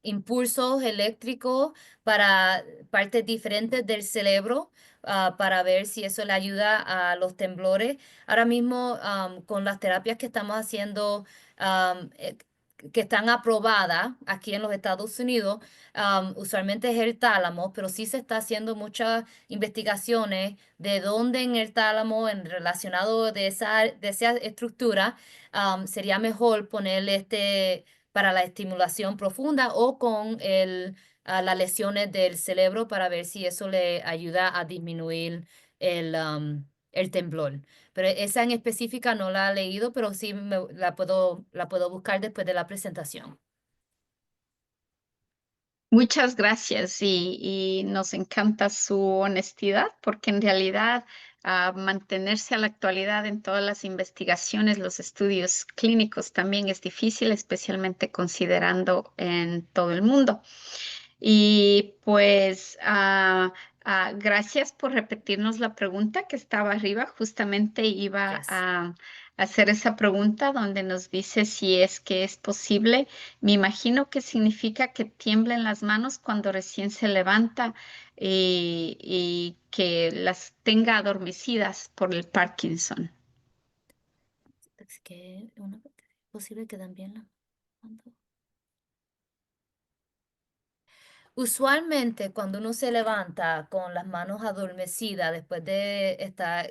impulsos eléctricos para partes diferentes del cerebro para ver si eso le ayuda a los temblores. Ahora mismo, con las terapias que estamos haciendo, am, eh, que están aprobadas aquí en los Estados Unidos, usualmente es el tálamo, pero sí se está haciendo muchas investigaciones de dónde en el tálamo, en relacionado de esa estructura, sería mejor ponerle para la estimulación profunda o con las lesiones del cerebro para ver si eso le ayuda a disminuir el temblor. Pero esa en específica no la he leído, pero sí la puedo buscar después de la presentación. Muchas gracias y nos encanta su honestidad porque en realidad mantenerse a la actualidad en todas las investigaciones, los estudios clínicos también es difícil, especialmente considerando en todo el mundo. Y pues gracias por repetirnos la pregunta que estaba arriba. Justamente iba Yes. a hacer esa pregunta donde nos dice si es que es posible. Me imagino que significa que tiemblen las manos cuando recién se levanta y que las tenga adormecidas por el Parkinson. Es que posible que también la... Usualmente cuando uno se levanta con las manos adormecidas después de estar,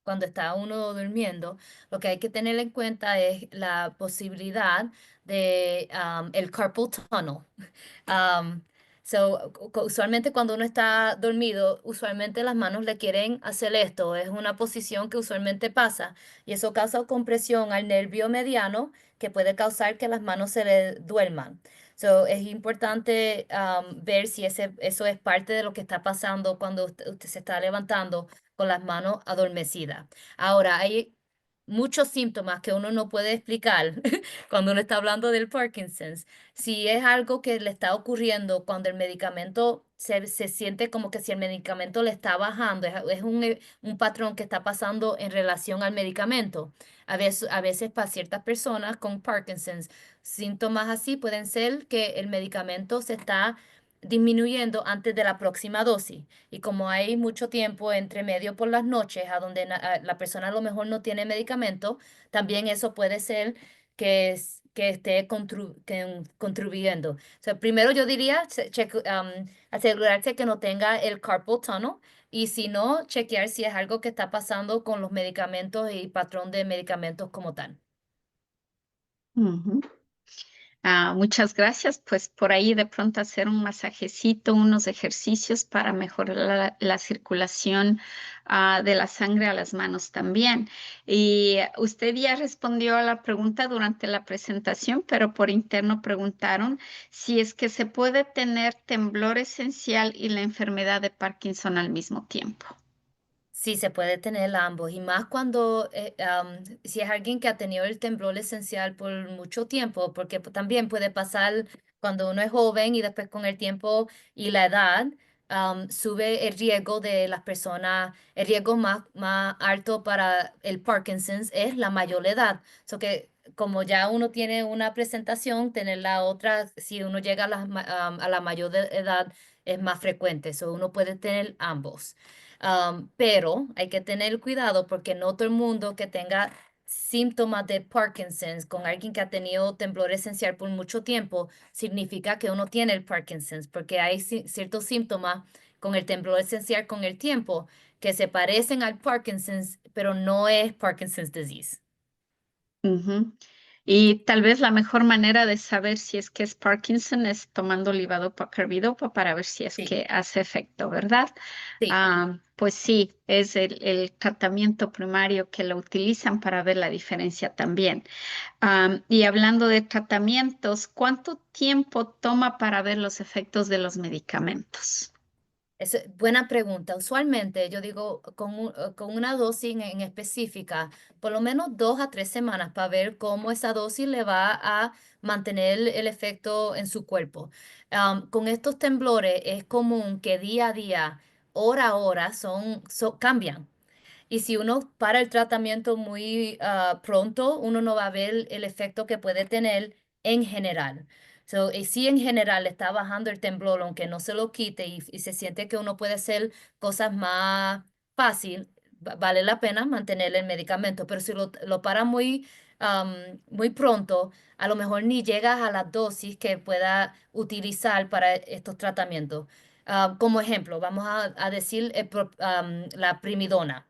cuando está uno durmiendo, lo que hay que tener en cuenta es la posibilidad de el carpal tunnel. Um, Usualmente cuando uno está dormido, usualmente las manos le quieren hacer esto. Es una posición que usualmente pasa y eso causa compresión al nervio mediano que puede causar que las manos se le duerman. Es importante ver si eso es parte de lo que está pasando cuando usted se está levantando con las manos adormecidas. Ahora, hay muchos síntomas que uno no puede explicar cuando uno está hablando del Parkinson's. Si es algo que le está ocurriendo cuando el medicamento se siente como que si el medicamento le está bajando, es un patrón que está pasando en relación al medicamento. A veces para ciertas personas con Parkinson's, síntomas así pueden ser que el medicamento se está disminuyendo antes de la próxima dosis. Y como hay mucho tiempo entre medio por las noches, a donde la persona a lo mejor no tiene medicamento, también eso puede ser que esté contribuyendo. Primero yo diría asegurarse que no tenga el carpal tunnel y si no, chequear si es algo que está pasando con los medicamentos y patrón de medicamentos como tal. Ujú. Muchas gracias. Pues por ahí de pronto hacer un masajecito, unos ejercicios para mejorar la circulación de la sangre a las manos también. Y usted ya respondió a la pregunta durante la presentación, pero por interno preguntaron si es que se puede tener temblor esencial y la enfermedad de Parkinson al mismo tiempo. Sí, se puede tener ambos, y más cuando, si es alguien que ha tenido el temblor esencial por mucho tiempo, porque también puede pasar cuando uno es joven y después con el tiempo y la edad, sube el riesgo de las personas, el riesgo más alto para el Parkinson's es la mayor edad. Que como ya uno tiene una presentación, tener la otra, si uno llega a la mayor edad, es más frecuente, uno puede tener ambos. Pero hay que tener cuidado porque no todo el mundo que tenga síntomas de Parkinson's con alguien que ha tenido temblor esencial por mucho tiempo significa que uno tiene el Parkinson's, porque hay ciertos síntomas con el temblor esencial con el tiempo que se parecen al Parkinson's, pero no es Parkinson's disease. Ujú. Y tal vez la mejor manera de saber si es que es Parkinson es tomando levodopa carbidopa para ver si es Sí, que hace efecto, ¿verdad? sí. Pues sí, es el tratamiento primario que lo utilizan para ver la diferencia también. Y hablando de tratamientos, ¿cuánto tiempo toma para ver los efectos de los medicamentos? Buena pregunta. Usualmente yo digo con una dosis en específica, por lo menos 2 a 3 semanas para ver cómo esa dosis le va a mantener el efecto en su cuerpo. Con estos temblores es común que día a día, hora a hora, cambian. Y si uno para el tratamiento muy pronto, uno no va a ver el efecto que puede tener en general. So, sí, en general está bajando el temblor, aunque no se lo quite y se siente que uno puede hacer cosas más fácil, vale la pena mantener el medicamento, pero si lo para muy pronto, a lo mejor ni llegas a la dosis que pueda utilizar para estos tratamientos. Como ejemplo, vamos a decir la primidona.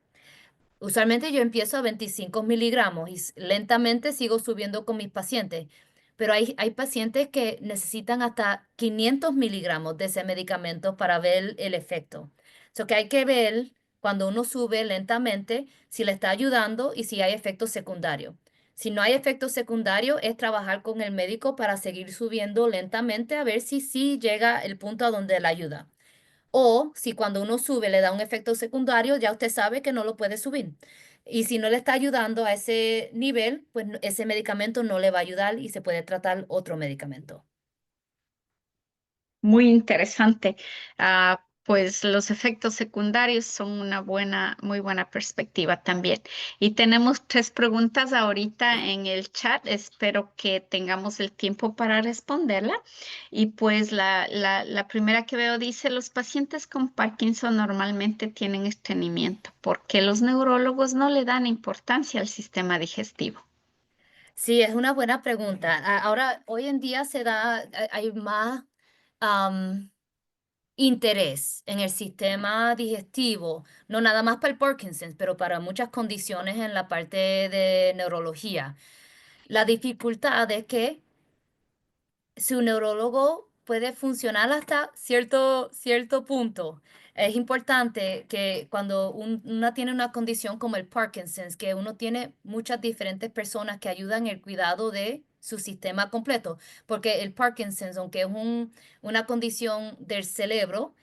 Usualmente yo empiezo a 25 miligramos y lentamente sigo subiendo con mis pacientes, pero hay pacientes que necesitan hasta 500 miligramos de ese medicamento para ver el efecto. So que hay que ver cuando uno sube lentamente si le está ayudando y si hay efectos secundarios. Si no hay efectos secundarios, es trabajar con el médico para seguir subiendo lentamente a ver si sí llega el punto a donde la ayuda. O si cuando uno sube le da un efecto secundario, ya usted sabe que no lo puede subir. Y si no le está ayudando a ese nivel, pues ese medicamento no le va a ayudar y se puede tratar otro medicamento. Muy interesante. Pues los efectos secundarios son una muy buena perspectiva también. Y tenemos tres preguntas ahorita en el chat. Espero que tengamos el tiempo para responderla. Y pues la primera que veo dice, los pacientes con Parkinson normalmente tienen estreñimiento. ¿Por qué los neurólogos no le dan importancia al sistema digestivo? Sí, es una buena pregunta. Ahora, hoy en día hay más am, interés en el sistema digestivo, no nada más para el Parkinson, pero para muchas condiciones en la parte de neurología. La dificultad es que su neurólogo puede funcionar hasta cierto punto. Es importante que cuando uno tiene una condición como el Parkinson's, que uno tiene muchas diferentes personas que ayudan en el cuidado de su sistema completo, porque el Parkinson's, aunque es una condición del cerebro,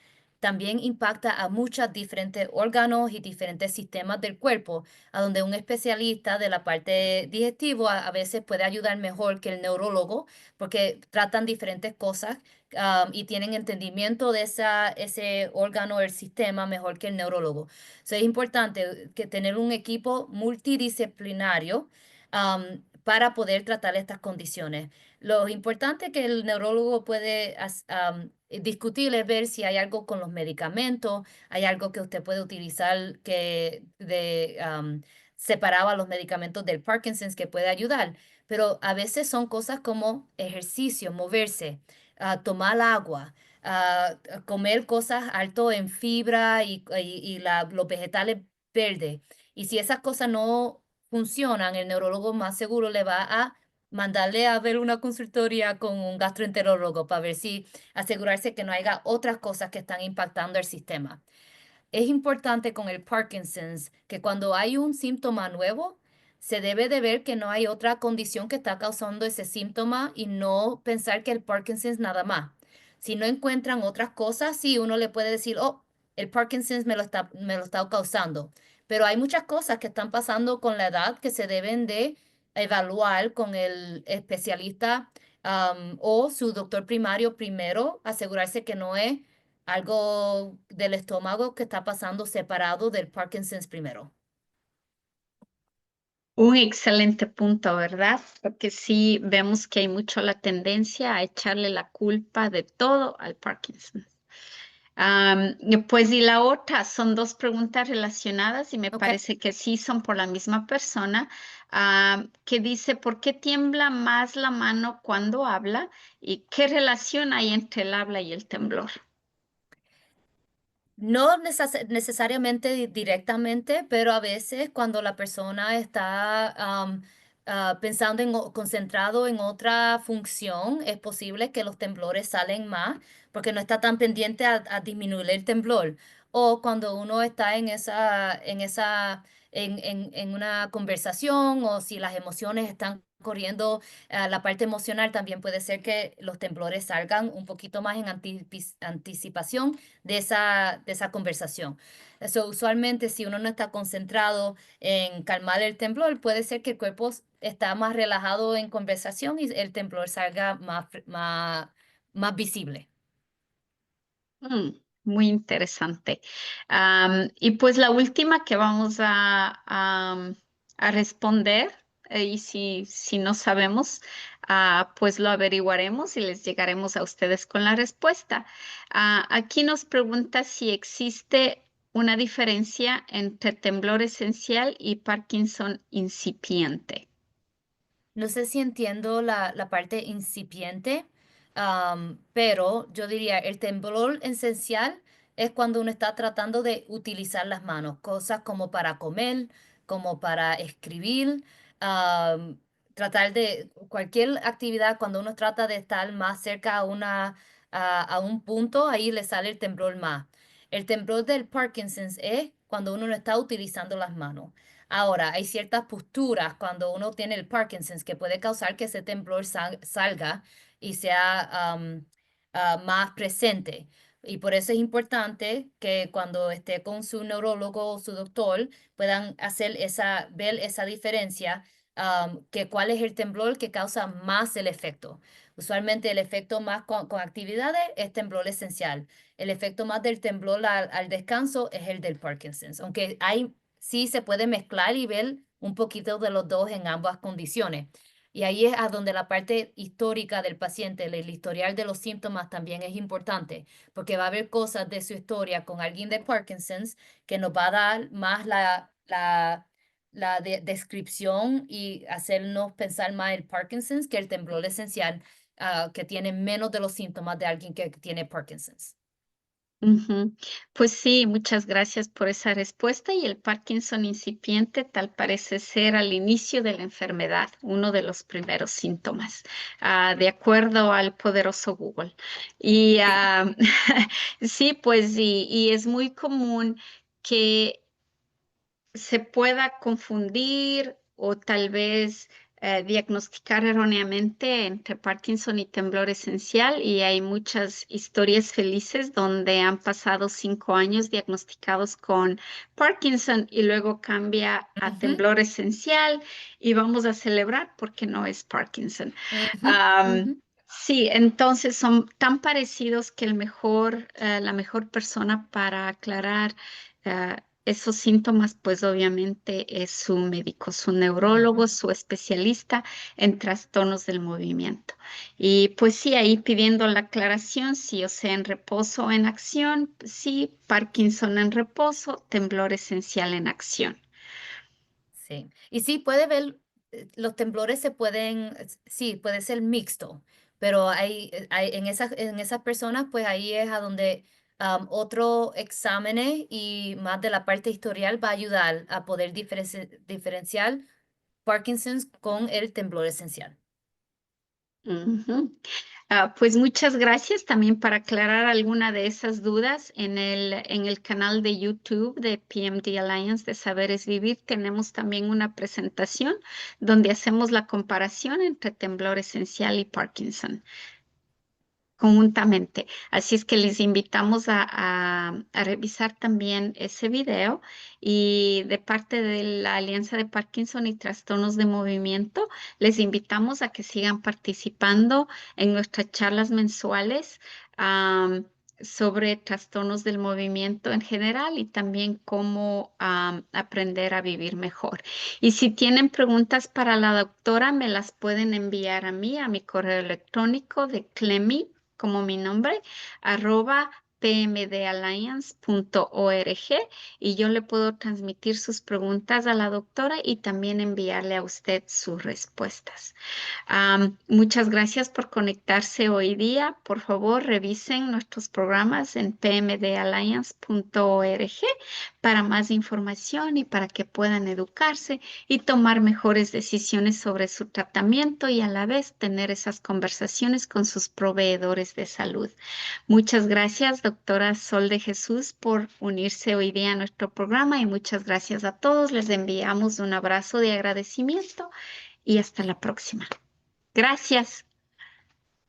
también impacta a muchos diferentes órganos y diferentes sistemas del cuerpo, a donde un especialista de la parte digestiva a veces puede ayudar mejor que el neurólogo porque tratan diferentes cosas y tienen entendimiento de ese órgano, el sistema, mejor que el neurólogo. Es importante que tener un equipo multidisciplinario para poder tratar estas condiciones. Lo importante que el neurólogo puede discutir es ver si hay algo con los medicamentos, hay algo que usted puede utilizar separaba los medicamentos del Parkinson's que puede ayudar, pero a veces son cosas como ejercicio, moverse, tomar agua, comer cosas alto en fibra y los vegetales verdes. Y si esas cosas no funcionan, el neurólogo más seguro le va a mandarle a ver una consultoría con un gastroenterólogo para ver si asegurarse que no haya otras cosas que están impactando el sistema. Es importante con el Parkinson's que cuando hay un síntoma nuevo, se debe de ver que no hay otra condición que está causando ese síntoma y no pensar que el Parkinson's nada más. Si no encuentran otras cosas, sí, uno le puede decir, oh, el Parkinson's me lo está causando. Pero hay muchas cosas que están pasando con la edad que se deben de evaluar con el especialista o su doctor primario primero, asegurarse que no es algo del estómago que está pasando separado del Parkinson's primero. Un excelente punto, ¿verdad? Porque sí vemos que hay mucho la tendencia a echarle la culpa de todo al Parkinson. Y pues y la otra son dos preguntas relacionadas y me Ok. parece que sí son por la misma persona, que dice, ¿por qué tiembla más la mano cuando habla? ¿Y qué relación hay entre el habla y el temblor? No necesariamente directamente, pero a veces cuando la persona está pensando concentrado en otra función, es posible que los temblores salen más porque no está tan pendiente a disminuir el temblor. O cuando uno está en una conversación o si las emociones están corriendo, la parte emocional también puede ser que los temblores salgan un poquito más en anticipación de esa conversación. Eso usualmente si uno no está concentrado en calmar el temblor, puede ser que el cuerpo está más relajado en conversación y el temblor salga más visible. Mm, muy interesante. Y pues la última que vamos a responder. y si no sabemos, pues lo averiguaremos y les llegaremos a ustedes con la respuesta. Aquí nos pregunta si existe una diferencia entre temblor esencial y Parkinson incipiente. No sé si entiendo la parte incipiente, pero yo diría el temblor esencial es cuando uno está tratando de utilizar las manos, cosas como para comer, como para escribir, am, tratar de cualquier actividad cuando uno trata de estar más cerca a un punto, ahí le sale el temblor más. El temblor del Parkinson's es cuando uno no está utilizando las manos. Ahora, hay ciertas posturas cuando uno tiene el Parkinson's que puede causar que ese temblor salga y sea más presente. Y por eso es importante que cuando esté con su neurólogo o su doctor puedan ver esa diferencia, que cuál es el temblor que causa más el efecto. Usualmente el efecto más con actividades es temblor esencial. El efecto más del temblor al descanso es el del Parkinson's, aunque sí se puede mezclar y ver un poquito de los dos en ambas condiciones. Y ahí es a donde la parte histórica del paciente, el historial de los síntomas también es importante, porque va a haber cosas de su historia con alguien de Parkinson's que nos va a dar más la descripción y hacernos pensar más el Parkinson's que el temblor esencial, que tiene menos de los síntomas de alguien que tiene Parkinson's. Ujú. Pues sí, muchas gracias por esa respuesta. Y el Parkinson incipiente tal parece ser al inicio de la enfermedad, uno de los primeros síntomas, de acuerdo al poderoso Google. Y Sí. sí, pues y es muy común que se pueda confundir o tal vez diagnosticar erróneamente entre Parkinson y temblor esencial, y hay muchas historias felices donde han pasado 5 años diagnosticados con Parkinson y luego cambia a Ujú, temblor esencial y vamos a celebrar porque no es Parkinson. ujú, Am, ujú. sí, entonces son tan parecidos que la mejor persona para aclarar esos síntomas, pues obviamente es su médico, su neurólogo, Ujú. su especialista en trastornos del movimiento. Y pues sí, ahí pidiendo la aclaración, sí, o sea, en reposo o en acción, sí, Parkinson en reposo, temblor esencial en acción. Sí, y sí, puede ver, los temblores se pueden, sí, puede ser mixto, pero en esas personas, pues ahí es a donde otro exámenes y más de la parte historial va a ayudar a poder diferenciar Parkinson's con el temblor esencial. Ujú. Pues muchas gracias también para aclarar alguna de esas dudas en el canal de YouTube de PMD Alliance de Saberes Vivir. Tenemos también una presentación donde hacemos la comparación entre temblor esencial y Parkinson conjuntamente. Así es que les invitamos a revisar también ese video, y de parte de la Alianza de Parkinson y Trastornos de Movimiento, les invitamos a que sigan participando en nuestras charlas mensuales sobre trastornos del movimiento en general y también cómo aprender a vivir mejor. Y si tienen preguntas para la doctora, me las pueden enviar a mí, a mi correo electrónico de Clemi como mi nombre, arroba pmdalliance.org, y yo le puedo transmitir sus preguntas a la doctora y también enviarle a usted sus respuestas. Muchas gracias por conectarse hoy día. Por favor, revisen nuestros programas en pmdalliance.org para más información y para que puedan educarse y tomar mejores decisiones sobre su tratamiento y a la vez tener esas conversaciones con sus proveedores de salud. Muchas gracias, doctora Sol de Jesús, por unirse hoy día a nuestro programa, y muchas gracias a todos. Les enviamos un abrazo de agradecimiento y hasta la próxima. Gracias.